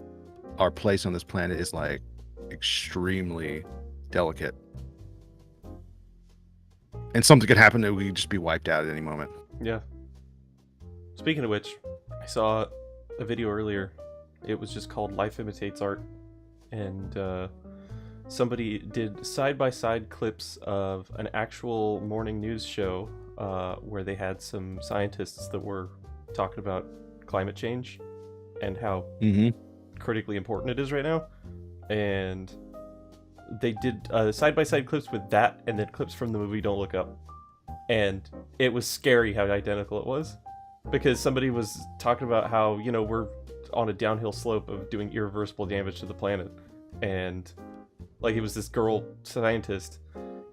Speaker 2: our place on this planet is like extremely delicate. And something could happen that we could just be wiped out at any moment.
Speaker 1: Yeah. Speaking of which, I saw a video earlier. It was just called Life Imitates Art. And somebody did side-by-side clips of an actual morning news show where they had some scientists that were talking about climate change and how critically important it is right now. And they did side-by-side clips with that, and then clips from the movie Don't Look Up. And it was scary how identical it was, because somebody was talking about how, you know, we're on a downhill slope of doing irreversible damage to the planet. And like it was this girl scientist,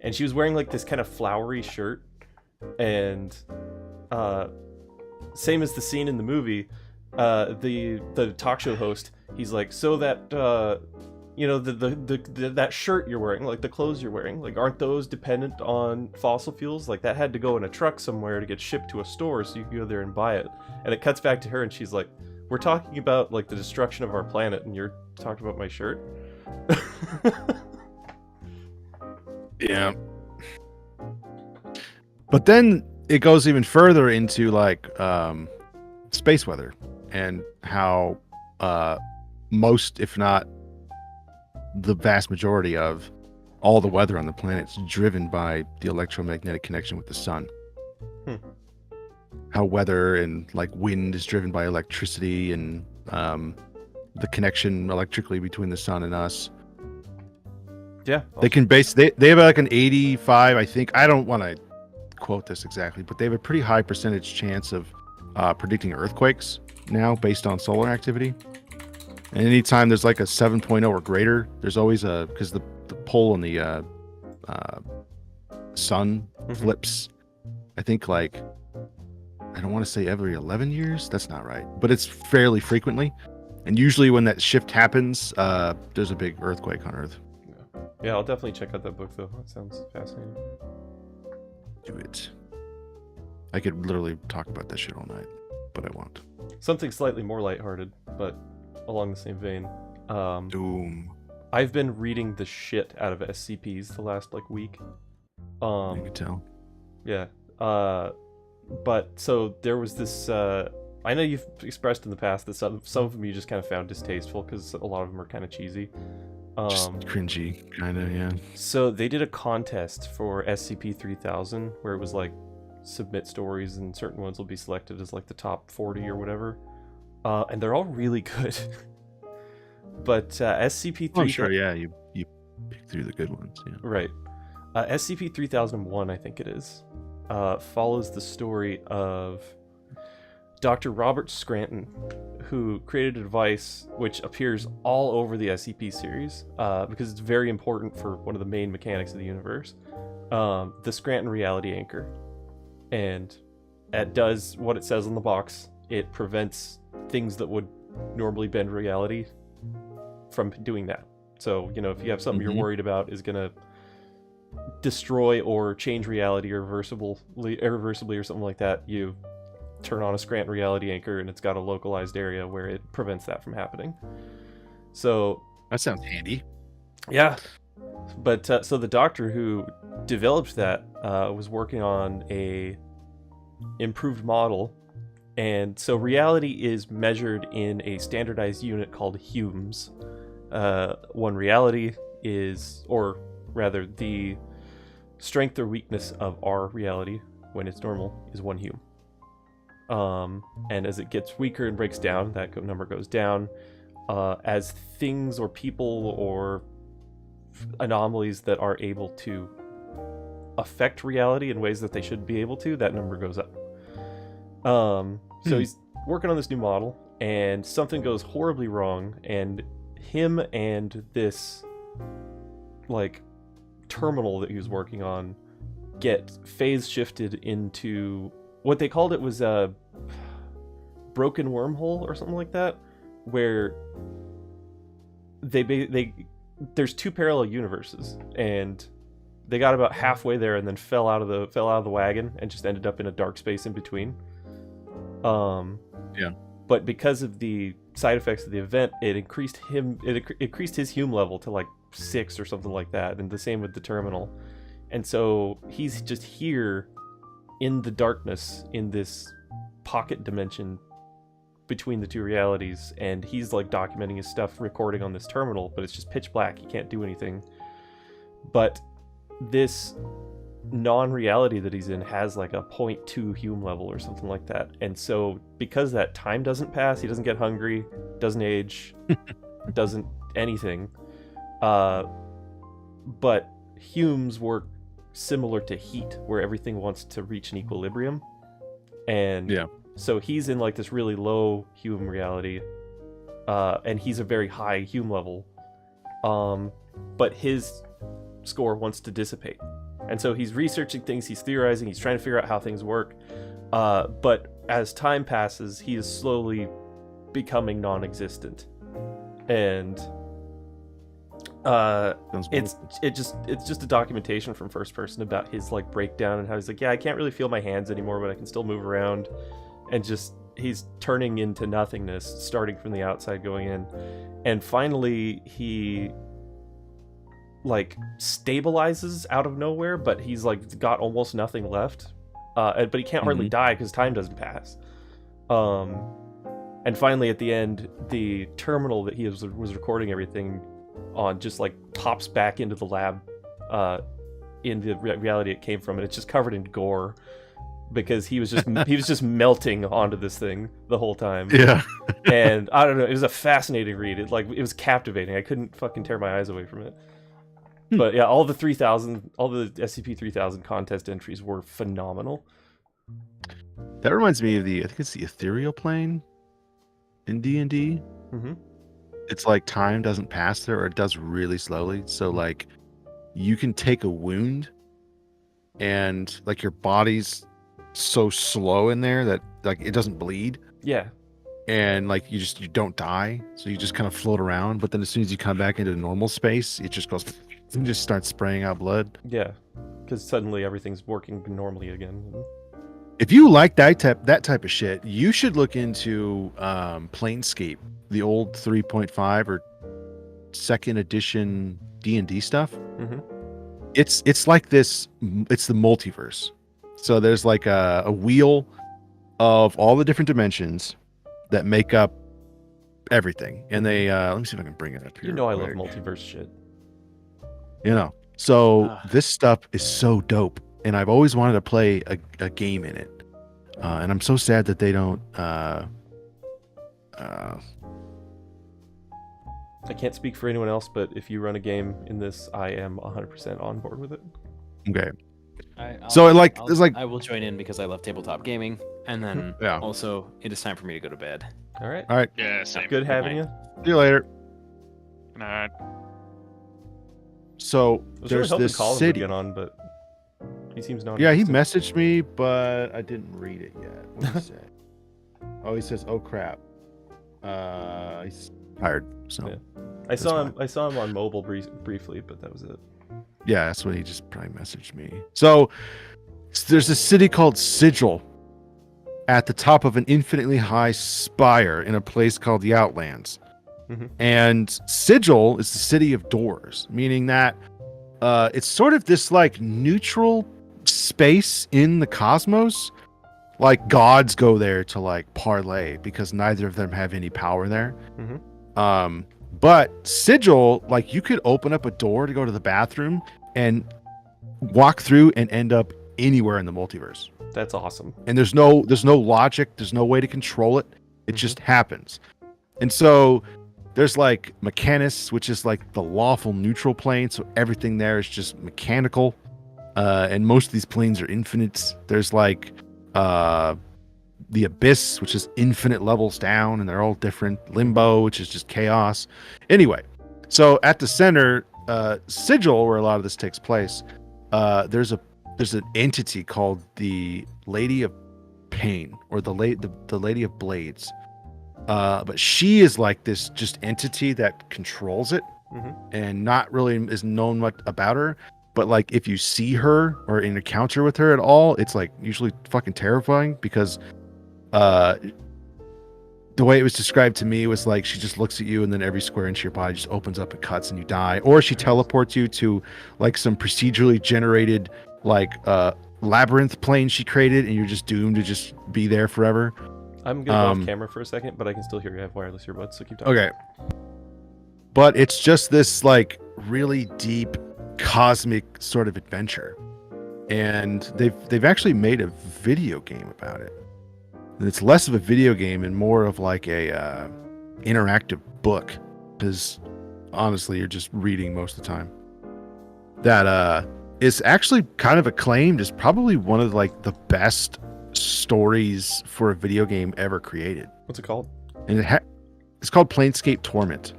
Speaker 1: and she was wearing like this kind of flowery shirt, and same as the scene in the movie, the talk show host, he's like, so that you know, that shirt you're wearing, like the clothes you're wearing, like aren't those dependent on fossil fuels? Like that had to go in a truck somewhere to get shipped to a store so you can go there and buy it. And it cuts back to her and she's like, we're talking about like the destruction of our planet and you're talking about my shirt?
Speaker 2: Yeah. But then it goes even further into like space weather and how most, if not the vast majority of all the weather on the planet is driven by the electromagnetic connection with the sun. How weather and like wind is driven by electricity and the connection electrically between the sun and us.
Speaker 1: Yeah.
Speaker 2: They can they have like an 85, I think. I don't want to quote this exactly, but they have a pretty high percentage chance of predicting earthquakes now based on solar activity. And anytime there's like a 7.0 or greater, there's always because the pole on the sun flips, I think like, I don't want to say every 11 years. That's not right. But it's fairly frequently. And usually when that shift happens, there's a big earthquake on Earth.
Speaker 1: Yeah, I'll definitely check out that book though. That sounds fascinating.
Speaker 2: Do it. I could literally talk about that shit all night, but I won't.
Speaker 1: Something slightly more lighthearted, but along the same vein.
Speaker 2: Doom.
Speaker 1: I've been reading the shit out of SCPs the last like week.
Speaker 2: You can tell.
Speaker 1: Yeah. But so there was this. I know you've expressed in the past that some of them you just kind of found distasteful because a lot of them are kind of cheesy.
Speaker 2: Just cringy, kind of, yeah.
Speaker 1: So they did a contest for SCP-3000 where it was like submit stories and certain ones will be selected as like the top 40 or whatever. And they're all really good. But SCP-3000...
Speaker 2: Oh, sure, yeah, you pick through the good ones, yeah.
Speaker 1: Right. SCP-3001, I think it is, follows the story of Dr. Robert Scranton, who created a device which appears all over the SCP series because it's very important for one of the main mechanics of the universe, the Scranton Reality Anchor. And it does what it says on the box. It prevents things that would normally bend reality from doing that. So, you know, if you have something you're worried about is going to destroy or change reality irreversibly or something like that, you turn on a Scranton Reality Anchor and it's got a localized area where it prevents that from happening. So
Speaker 2: that sounds handy.
Speaker 1: Yeah. But so the doctor who developed that was working on a improved model, and so reality is measured in a standardized unit called Humes. One reality is, or rather the strength or weakness of our reality when it's normal is 1 Hume. And as it gets weaker and breaks down, that number goes down. As things or people or anomalies that are able to affect reality in ways that they should be able to, that number goes up. So he's working on this new model, and something goes horribly wrong, and him and this like terminal that he was working on get phase shifted into what they called it was a broken wormhole or something like that, where there's 2 parallel universes, and they got about halfway there and then fell out of the wagon and just ended up in a dark space in between.
Speaker 2: Yeah.
Speaker 1: But because of the side effects of the event, it increased his Hume level to like 6 or something like that, and the same with the terminal. And so he's just here in the darkness in this pocket dimension between the 2 realities, and he's like documenting his stuff, recording on this terminal, but it's just pitch black. He can't do anything. But this non-reality that he's in has like a 0.2 Hume level or something like that. And so because that time doesn't pass, he doesn't get hungry, doesn't age, doesn't anything. But Humes work similar to heat, where everything wants to reach an equilibrium. And so he's in like this really low Hume reality, and he's a very high Hume level, but his score wants to dissipate, and so he's researching things, he's theorizing, he's trying to figure out how things work, but as time passes, he is slowly becoming non-existent, and it's just a documentation from first person about his like breakdown and how he's like, yeah, I can't really feel my hands anymore, but I can still move around, and just he's turning into nothingness, starting from the outside going in, and finally he like stabilizes out of nowhere, but he's like got almost nothing left, but he can't hardly die because time doesn't pass. And finally at the end, the terminal that he was recording everything on just like pops back into the lab in the reality it came from, and it's just covered in gore because he was just melting onto this thing the whole time.
Speaker 2: Yeah.
Speaker 1: And I don't know, it was a fascinating read. It was captivating. I couldn't fucking tear my eyes away from it. But yeah, all the SCP-3000 contest entries were phenomenal.
Speaker 2: That reminds me of I think it's the ethereal plane in D&D.
Speaker 1: Mm-hmm.
Speaker 2: It's like time doesn't pass there, or it does really slowly. So like you can take a wound and like your body's so slow in there that like it doesn't bleed.
Speaker 1: Yeah.
Speaker 2: And like you don't die. So you just kind of float around. But then as soon as you come back into normal space, it just goes and just starts spraying out blood.
Speaker 1: Yeah. Because suddenly everything's working normally again.
Speaker 2: If you like that type of shit, you should look into Planescape, the old 3.5 or second edition D&D stuff.
Speaker 1: Mm-hmm.
Speaker 2: It's like this. It's the multiverse. So there's like a wheel of all the different dimensions that make up everything. And they let me see if I can bring it up here.
Speaker 1: You know I love multiverse shit.
Speaker 2: You know. So this stuff is so dope. And I've always wanted to play a game in it. And I'm so sad that they don't.
Speaker 1: I can't speak for anyone else, but if you run a game in this, I am 100% on board with it.
Speaker 2: Okay.
Speaker 3: There's like I will join in because I love tabletop gaming, and then also it is time for me to go to bed.
Speaker 1: All right.
Speaker 4: Yeah, same.
Speaker 1: Good having you.
Speaker 2: See you later.
Speaker 4: Nah.
Speaker 2: So there's
Speaker 1: really
Speaker 2: this
Speaker 1: Colin
Speaker 2: city.
Speaker 1: Would get on, but he seems not.
Speaker 2: Yeah, he messaged me, but I didn't read it yet. What did he say? Oh, he says, "Oh crap." He's tired. So
Speaker 1: yeah. I saw him on mobile briefly, but that was it.
Speaker 2: Yeah, that's what he just probably messaged me. So there's a city called Sigil at the top of an infinitely high spire in a place called the Outlands.
Speaker 1: Mm-hmm.
Speaker 2: And Sigil is the city of doors, meaning that it's sort of this like neutral space in the cosmos. Like gods go there to like parlay because neither of them have any power there.
Speaker 1: Mm-hmm.
Speaker 2: But Sigil, like you could open up a door to go to the bathroom and walk through and end up anywhere in the multiverse.
Speaker 1: That's awesome.
Speaker 2: And there's no logic, there's no way to control it. It just happens. And so there's like Mechanus, which is like the lawful neutral plane, so everything there is just mechanical. And most of these planes are infinite. There's like the Abyss, which is infinite levels down, and they're all different. Limbo, which is just chaos. Anyway, so at the center, Sigil, where a lot of this takes place, there's an entity called the Lady of Pain, or the Lady of Blades. But she is like this just entity that controls it, and not really is known much about her. But like if you see her or encounter with her at all, it's like usually fucking terrifying because the way it was described to me was like she just looks at you and then every square inch of your body just opens up and cuts and you die, or she teleports you to like some procedurally generated like labyrinth plane she created and you're just doomed to just be there forever.
Speaker 1: I'm gonna go off camera for a second, but I can still hear you. I have wireless earbuds, so keep talking.
Speaker 2: Okay. But it's just this like really deep cosmic sort of adventure, and they've actually made a video game about it. And it's less of a video game and more of like a interactive book, because honestly you're just reading most of the time. That is actually kind of acclaimed as probably one of like the best stories for a video game ever created.
Speaker 1: What's it called?
Speaker 2: And It's called Planescape Torment.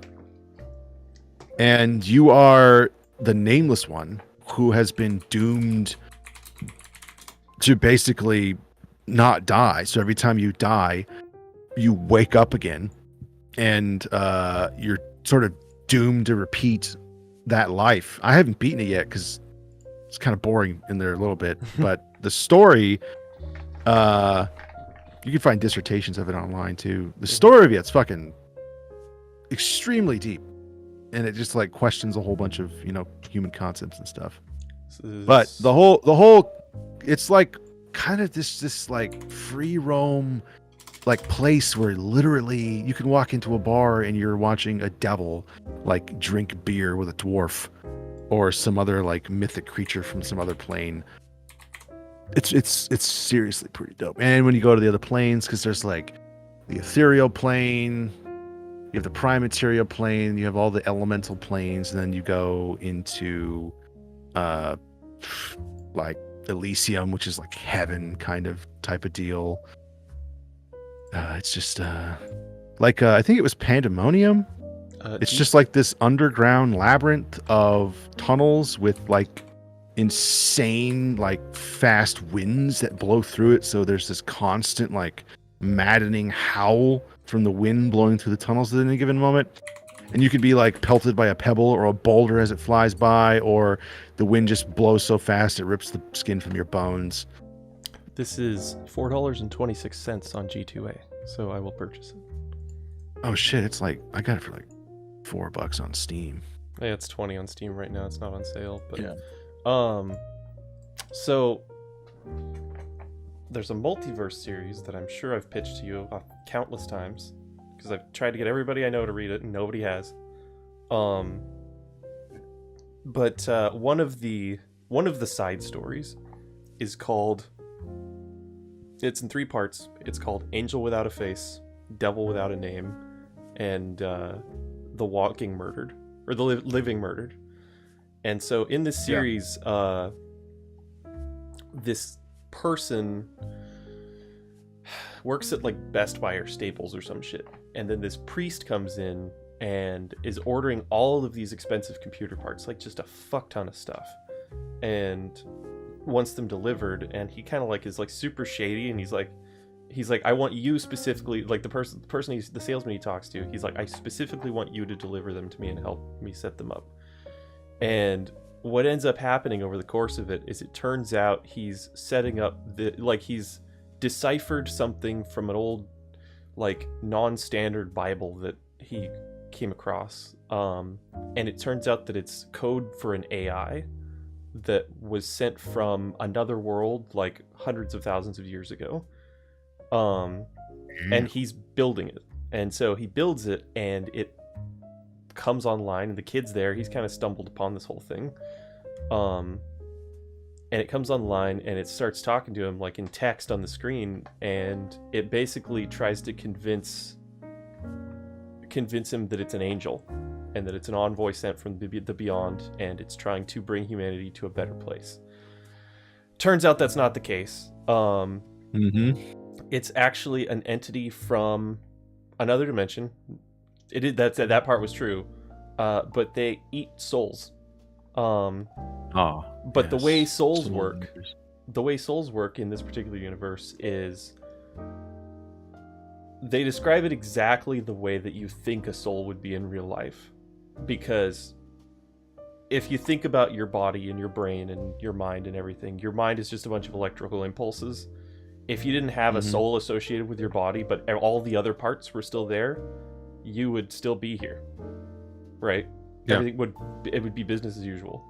Speaker 2: And you are the nameless one who has been doomed to basically not die. So every time you die, you wake up again, and you're sort of doomed to repeat that life. I haven't beaten it yet because it's kind of boring in there a little bit, but the story, you can find dissertations of it online too. The story of it's fucking extremely deep, and it just like questions a whole bunch of, you know, human concepts and stuff. But the whole it's like kind of this like free roam like place where literally you can walk into a bar and you're watching a devil like drink beer with a dwarf or some other like mythic creature from some other plane. It's seriously pretty dope. And when you go to the other planes, because there's like the ethereal plane, you have the prime material plane, you have all the elemental planes, and then you go into like Elysium, which is like heaven kind of type of deal. It's just like I think it was Pandemonium. It's just like this underground labyrinth of tunnels with like insane like fast winds that blow through it. So there's this constant like maddening howl from the wind blowing through the tunnels at any given moment. And you could be like pelted by a pebble or a boulder as it flies by, or the wind just blows so fast it rips the skin from your bones.
Speaker 1: This is $4.26 on G2A, so I will purchase it.
Speaker 2: Oh shit, it's like I got it for like $4 on Steam.
Speaker 1: Yeah, it's 20 on Steam right now. It's not on sale, but
Speaker 2: yeah.
Speaker 1: So there's a multiverse series that I'm sure I've pitched to you countless times because I've tried to get everybody I know to read it and nobody has. But one of the side stories is called, it's in 3 parts. It's called Angel Without a Face, Devil Without a Name, and The Walking Murdered, or The Living Murdered. And so in this series, this person works at like Best Buy or Staples or some shit. And then this priest comes in and is ordering all of these expensive computer parts, like just a fuck ton of stuff, and wants them delivered. And he kind of like is like super shady, and he's like, I want you specifically, like the salesman he talks to, he's like, I specifically want you to deliver them to me and help me set them up. And what ends up happening over the course of it is it turns out he's setting up he's deciphered something from an old like non-standard Bible that he came across. And it turns out that it's code for an AI that was sent from another world like hundreds of thousands of years ago. And he's building it. And so he builds it and it comes online and the kid's there. He's kind of stumbled upon this whole thing. And it comes online and it starts talking to him like in text on the screen, and it basically tries to convince him that it's an angel and that it's an envoy sent from the beyond, and it's trying to bring humanity to a better place. Turns out that's not the case. It's actually an entity from another dimension. That part was true, but they eat souls. But the way souls work in this particular universe is they describe it exactly the way that you think a soul would be in real life. Because if you think about your body and your brain and your mind and everything, your mind is just a bunch of electrical impulses. If you didn't have a soul associated with your body, but all the other parts were still there, you would still be here, right? Yeah. It would be business as usual.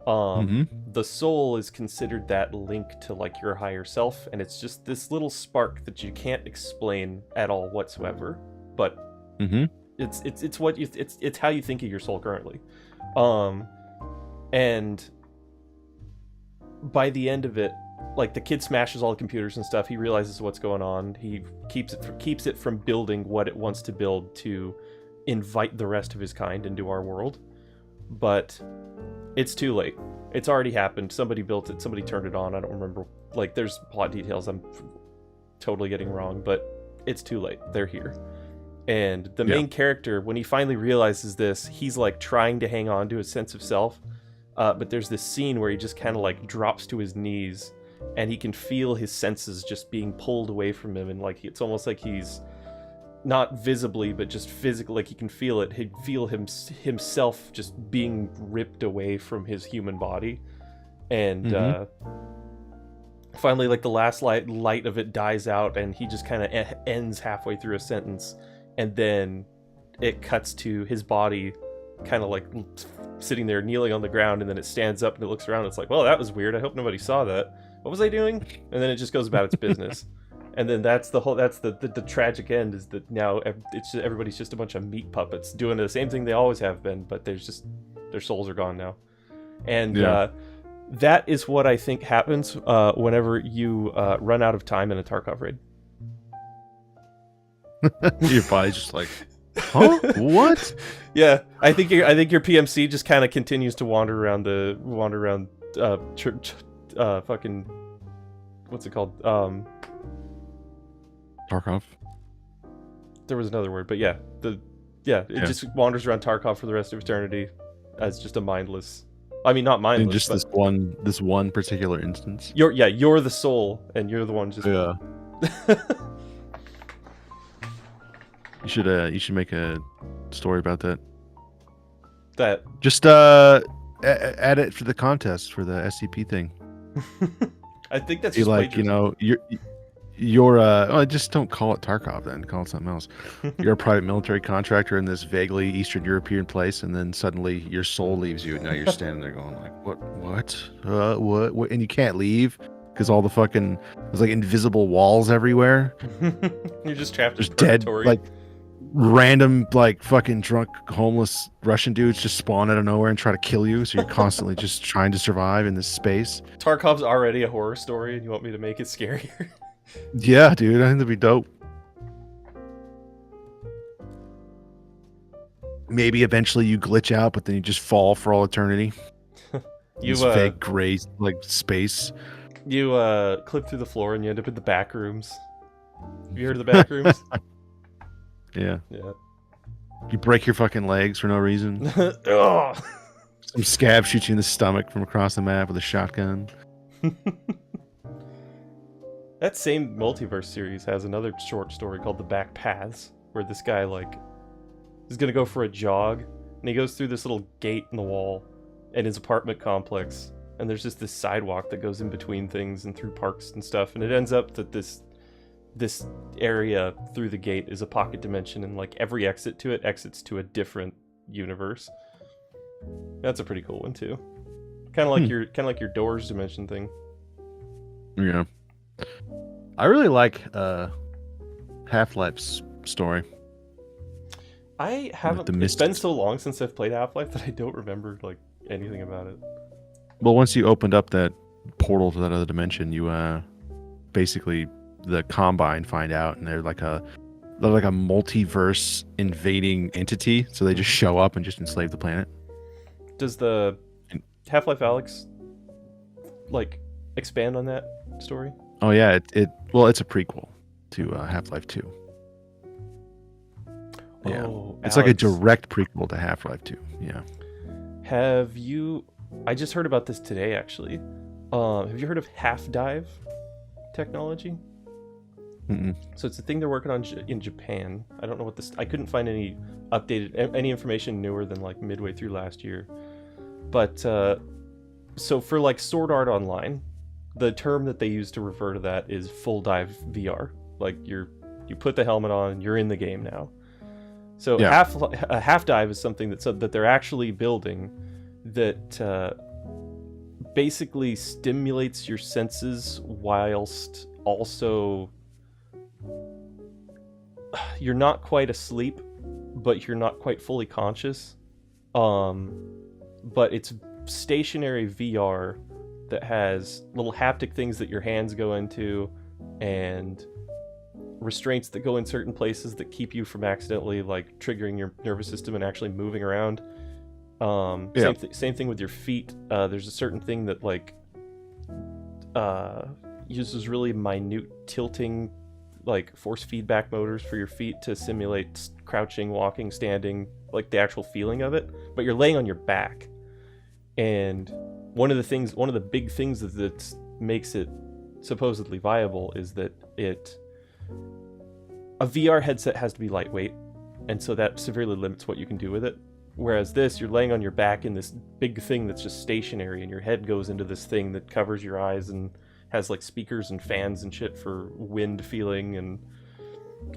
Speaker 1: The soul is considered that link to like your higher self, and it's just this little spark that you can't explain at all whatsoever. But it's how you think of your soul currently. And by the end of it, like the kid smashes all the computers and stuff. He realizes what's going on. He keeps it from building what it wants to build to invite the rest of his kind into our world. But it's too late. It's already happened. Somebody built it. Somebody turned it on. I don't remember. Like there's plot details I'm totally getting wrong, but it's too late. They're here. And the main character, when he finally realizes this, he's like trying to hang on to a sense of self. But there's this scene where he just kind of like drops to his knees, and he can feel his senses just being pulled away from him, and like it's almost like he's not visibly but just physically, like he can feel it. He'd feel himself just being ripped away from his human body, and finally, like the last light of it dies out, and he just kind of ends halfway through a sentence, and then it cuts to his body kind of like sitting there kneeling on the ground, and then it stands up and it looks around, and it's like, well, that was weird, I hope nobody saw that, what was I doing? And then it just goes about its business. And then that's the tragic end, is that now everybody's just a bunch of meat puppets doing the same thing they always have been, but their souls are gone now. And that is what I think happens whenever you run out of time in a Tarkov raid.
Speaker 2: Your body's just like, huh? What?
Speaker 1: Yeah, I think your PMC just kind of continues to wander around fucking, what's it called?
Speaker 2: Tarkov.
Speaker 1: There was another word, but it just wanders around Tarkov for the rest of eternity as just a mindless. I mean, not mindless.
Speaker 2: In just this one particular instance.
Speaker 1: You're the soul, and you're the one just.
Speaker 2: Yeah. You should make a story about that.
Speaker 1: That
Speaker 2: just add it for the contest for the SCP thing.
Speaker 1: I think that's
Speaker 2: just like, you're just don't call it Tarkov then, call it something else. You're a private military contractor in this vaguely Eastern European place, and then suddenly your soul leaves you, and now you're standing there going like, what, and you can't leave because all the fucking there's like invisible walls everywhere.
Speaker 1: You're just trapped.
Speaker 2: There's dead like random like fucking drunk homeless Russian dudes just spawn out of nowhere and try to kill you, so you're constantly just trying to survive in this space.
Speaker 1: Tarkov's already a horror story, and you want me to make it scarier?
Speaker 2: Yeah, dude, I think that'd be dope. Maybe eventually you glitch out, but then you just fall for all eternity. This fake gray like space.
Speaker 1: You clip through the floor and you end up in the back rooms. Have you heard of the back rooms?
Speaker 2: Yeah.
Speaker 1: Yeah.
Speaker 2: You break your fucking legs for no reason.
Speaker 1: Ugh.
Speaker 2: Some scab shoots you in the stomach from across the map with a shotgun.
Speaker 1: That same multiverse series has another short story called The Back Paths, where this guy like is gonna go for a jog, and he goes through this little gate in the wall in his apartment complex, and there's just this sidewalk that goes in between things and through parks and stuff, and it ends up that this area through the gate is a pocket dimension, and like every exit to it exits to a different universe. That's a pretty cool one too. Kind of like your Doors dimension thing.
Speaker 2: Yeah. I really like Half-Life's story.
Speaker 1: I haven't. It's been so long since I've played Half-Life that I don't remember like anything about it.
Speaker 2: Well, once you opened up that portal to that other dimension, you basically the Combine find out, and they're like a multiverse invading entity. So they just show up and just enslave the planet. Does
Speaker 1: the Half-Life Alyx like expand on that story?
Speaker 2: Oh yeah, it's a prequel to Half-Life 2. Yeah, it's
Speaker 1: Alyx.
Speaker 2: Like a direct prequel to Half-Life 2. Yeah.
Speaker 1: Have you? I just heard about this today, actually. Have you heard of half-dive technology?
Speaker 2: Mm-mm.
Speaker 1: So it's a thing they're working on in Japan. I don't know what this. I couldn't find any information newer than like midway through last year. But so for like Sword Art Online, the term that they use to refer to that is full dive VR. Like you put the helmet on, you're in the game now. So half dive is something that they're actually building that basically stimulates your senses whilst also you're not quite asleep, but you're not quite fully conscious. But it's stationary VR that has little haptic things that your hands go into and restraints that go in certain places that keep you from accidentally like triggering your nervous system and actually moving around. Same thing with your feet. There's a certain thing that like uses really minute tilting like force feedback motors for your feet to simulate crouching, walking, standing, like the actual feeling of it, but you're laying on your back. And one of the big things that makes it supposedly viable is that a VR headset has to be lightweight, and so that severely limits what you can do with it. Whereas this, you're laying on your back in this big thing that's just stationary, and your head goes into this thing that covers your eyes and has like speakers and fans and shit for wind feeling, and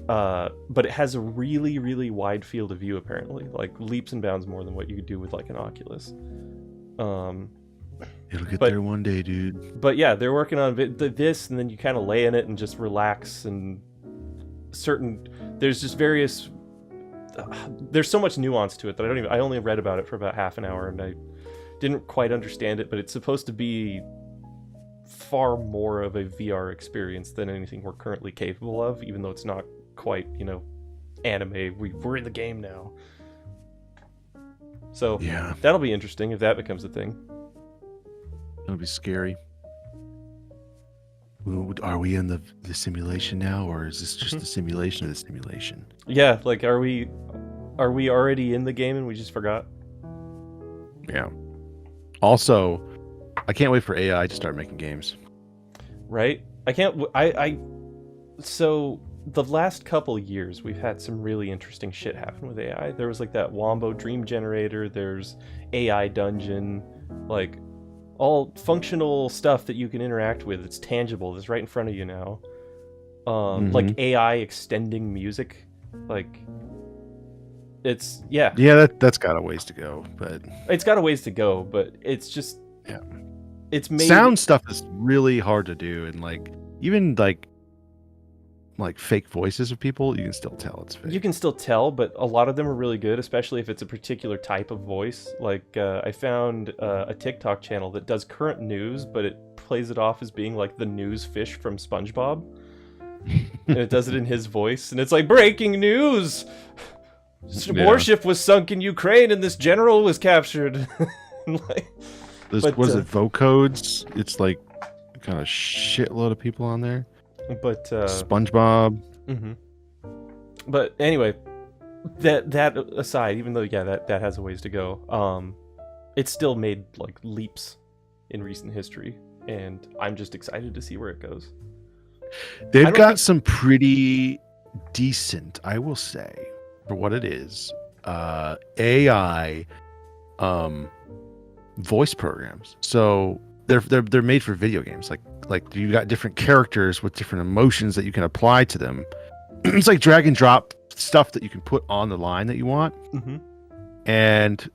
Speaker 1: but it has a really, really wide field of view apparently, like leaps and bounds more than what you could do with like an Oculus.
Speaker 2: It'll get there one day, dude.
Speaker 1: But yeah, they're working on this, and then you kind of lay in it and just relax, and there's just various there's so much nuance to it that I only read about it for about half an hour, and I didn't quite understand it, but it's supposed to be far more of a VR experience than anything we're currently capable of, even though it's not quite, anime. We're in the game now. So
Speaker 2: yeah,
Speaker 1: that'll be interesting if that becomes a thing.
Speaker 2: It'll be scary. Are we in the simulation now, or is this just the simulation of the simulation?
Speaker 1: Yeah, like are we already in the game and we just forgot?
Speaker 2: Yeah. Also, I can't wait for AI to start making games.
Speaker 1: Right? So the last couple years we've had some really interesting shit happen with AI. There was like that Wombo dream generator, there's AI dungeon, like all functional stuff that you can interact with. It's tangible. It's right in front of you now. Like AI extending music, like it's
Speaker 2: that's got a ways to go, but
Speaker 1: it's got a ways to go. But it's just it's made
Speaker 2: sound stuff is really hard to do, and like even like fake voices of people, you can still tell it's fake.
Speaker 1: You can still tell, but a lot of them are really good, especially if it's a particular type of voice. Like I found a TikTok channel that does current news, but it plays it off as being like the news fish from SpongeBob. And it does it in his voice, and it's like, breaking news! Warship was sunk in Ukraine and this general was captured.
Speaker 2: Was it vocodes? It's like kind of shitload of people on there.
Speaker 1: But
Speaker 2: SpongeBob.
Speaker 1: Mm-hmm. But anyway, that aside, even though that has a ways to go, it's still made like leaps in recent history, and I'm just excited to see where it goes.
Speaker 2: They've got some pretty decent, I will say, for what it is, AI voice programs. So they're made for video games. Like you got different characters with different emotions that you can apply to them. It's like drag and drop stuff that you can put on the line that you want.
Speaker 1: Mm-hmm.
Speaker 2: And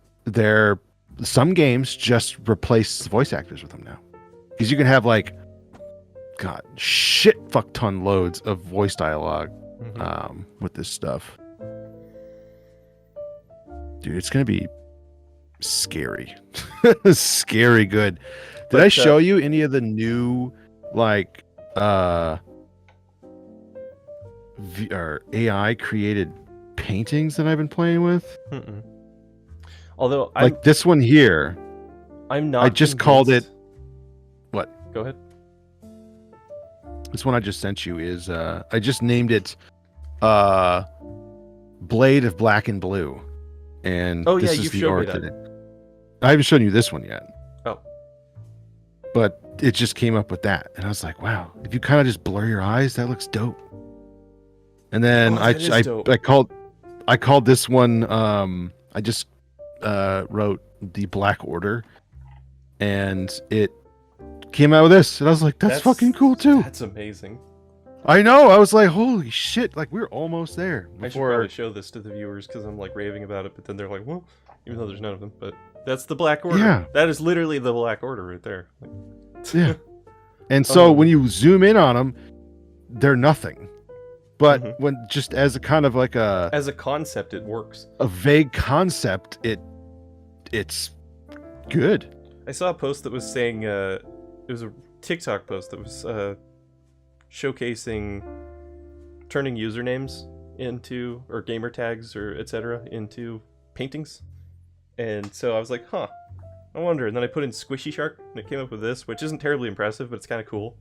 Speaker 2: some games just replace voice actors with them now, because you can have like shit fuck ton loads of voice dialogue with this stuff. Dude, it's gonna be scary. Scary good. Did I show you any of the new like or AI created paintings that I've been playing with?
Speaker 1: Mm-mm. Although
Speaker 2: like this one here,
Speaker 1: I'm not.
Speaker 2: I just called it. What?
Speaker 1: Go ahead.
Speaker 2: This one I just sent you is I just named it Blade of Black and Blue, and this is the art that I haven't shown you this one yet.
Speaker 1: Oh,
Speaker 2: but it just came up with that, and I was like, wow, if you kind of just blur your eyes, that looks dope. And then I called this one I just wrote the Black Order, and it came out with this, and I was like, that's fucking cool too.
Speaker 1: That's amazing.
Speaker 2: I know. I was like, holy shit, like we're almost there.
Speaker 1: I should probably show this to the viewers, because I'm like raving about it, but then they're like, well, even though there's none of them, but that's the Black Order.
Speaker 2: Yeah.
Speaker 1: That is literally the Black Order right there.
Speaker 2: Yeah. And so when you zoom in on them, they're nothing. But when just as a kind of like
Speaker 1: as a concept, it works.
Speaker 2: A vague concept, it's good.
Speaker 1: I saw a post that was saying it was a TikTok post that was showcasing turning usernames into, or gamer tags or etc. into paintings. And so I was like, huh, I wonder. And then I put in Squishy Shark, and it came up with this, which isn't terribly impressive, but it's kind of cool.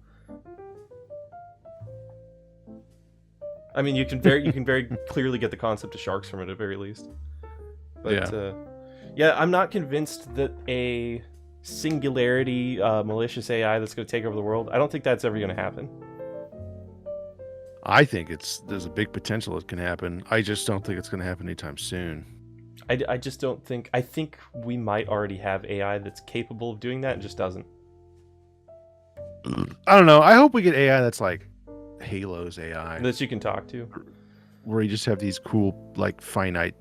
Speaker 1: I mean, you can very clearly get the concept of sharks from it at very least. But yeah, I'm not convinced that a singularity malicious AI that's going to take over the world. I don't think that's ever going to happen.
Speaker 2: I think there's a big potential it can happen. I just don't think it's going to happen anytime soon.
Speaker 1: I just don't think. I think we might already have AI that's capable of doing that and just doesn't.
Speaker 2: I don't know. I hope we get AI that's like Halo's AI.
Speaker 1: That you can talk to.
Speaker 2: Where you just have these cool, like, finite,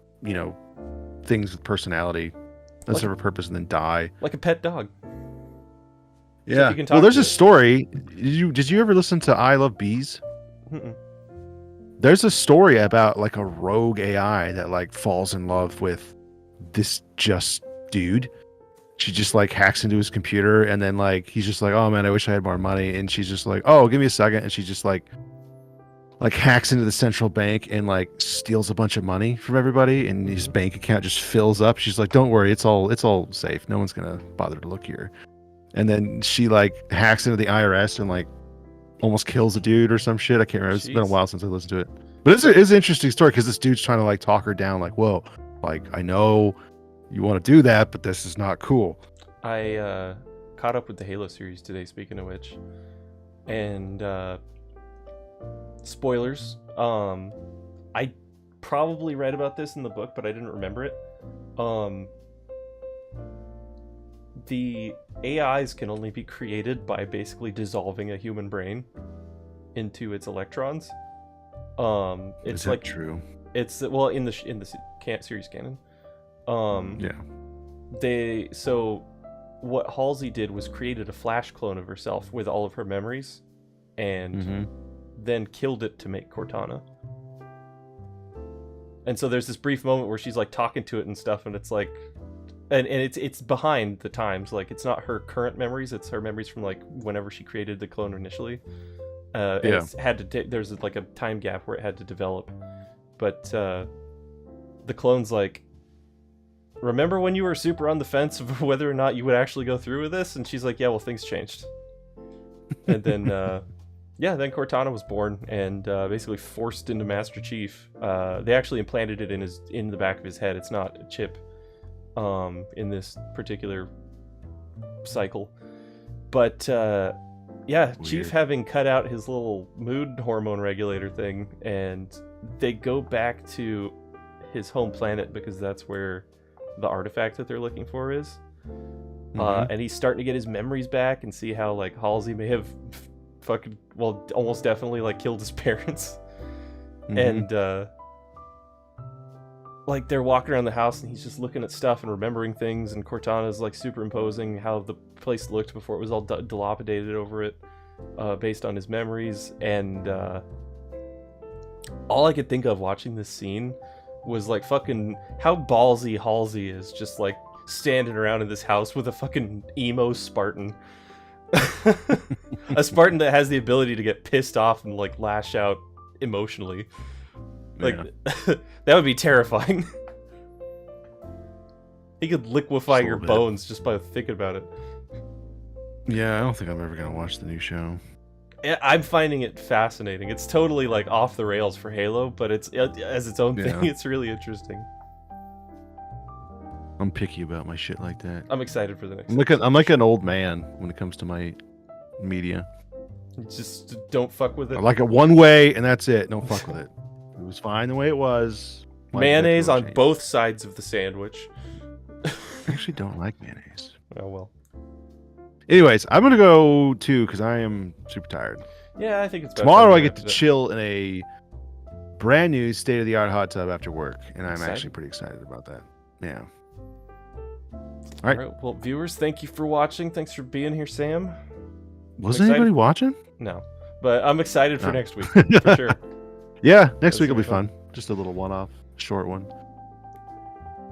Speaker 2: things with personality that serve a purpose and then die.
Speaker 1: Like a pet dog.
Speaker 2: Yeah.
Speaker 1: You can talk
Speaker 2: Well, there's
Speaker 1: to
Speaker 2: a story. Did you ever listen to I Love Bees?
Speaker 1: Mm-mm.
Speaker 2: There's a story about like a rogue AI that like falls in love with this just dude. She just like hacks into his computer and then like he's just like, oh man, I wish I had more money. And she's just like, oh, give me a second. And she just like hacks into the central bank and like steals a bunch of money from everybody. And his bank account just fills up. She's like, don't worry, it's all safe. No one's gonna bother to look here. And then she like hacks into the IRS and like almost kills a dude or some shit. I can't remember. It's been a while since I listened to it. But it's an interesting story because this dude's trying to like talk her down. Like, whoa, like I know you want to do that, but this is not cool.
Speaker 1: I caught up with the Halo series today, speaking of which. And spoilers. I probably read about this in the book, but I didn't remember it. The AIs can only be created by basically dissolving a human brain into its electrons. It's
Speaker 2: is that
Speaker 1: like
Speaker 2: true?
Speaker 1: It's well in the series canon.
Speaker 2: Yeah.
Speaker 1: So what Halsey did was created a flash clone of herself with all of her memories, and then killed it to make Cortana. And so there's this brief moment where she's like talking to it and stuff, and it's like. And it's behind the times. Like, it's not her current memories, it's her memories from like whenever she created the clone initially. It's had to there's like a time gap where it had to develop. But the clone's like, remember when you were super on the fence of whether or not you would actually go through with this? And she's like, yeah, well, things changed. And then then Cortana was born and basically forced into Master Chief. They actually implanted it in the back of his head. It's not a chip. In this particular cycle, but Weird. Chief having cut out his little mood hormone regulator thing, and they go back to his home planet because that's where the artifact that they're looking for is. And he's starting to get his memories back and see how like Halsey may have almost definitely like killed his parents. And like they're walking around the house and he's just looking at stuff and remembering things, and Cortana's like superimposing how the place looked before it was all dilapidated over it, based on his memories. And all I could think of watching this scene was like fucking how ballsy Halsey is, just like standing around in this house with a fucking emo Spartan. A Spartan that has the ability to get pissed off and like lash out emotionally. Like, that would be terrifying. He could liquefy your bones just by thinking about it.
Speaker 2: Yeah, I don't think I'm ever going to watch the new show.
Speaker 1: I'm finding it fascinating. It's totally, like, off the rails for Halo, but it's as its own thing. It's really interesting.
Speaker 2: I'm picky about my shit like that.
Speaker 1: I'm excited for the next
Speaker 2: I'm like an old man when it comes to my media.
Speaker 1: Just don't fuck with it.
Speaker 2: I like it one way, and that's it. Don't fuck with it. It was fine the way it was.
Speaker 1: Mayonnaise on both sides of the sandwich.
Speaker 2: I actually don't like mayonnaise.
Speaker 1: Oh, well.
Speaker 2: Anyways, I'm going to go too because I am super tired.
Speaker 1: Yeah, I think it's
Speaker 2: tomorrow I get to chill in a brand new state-of-the-art hot tub after work, and I'm actually pretty excited about that. Yeah. All right.
Speaker 1: Well, viewers, thank you for watching. Thanks for being here, Sam.
Speaker 2: Was anybody watching?
Speaker 1: No. But I'm excited for next week, for sure.
Speaker 2: Yeah, next week will be fun. Just a little one-off, short one.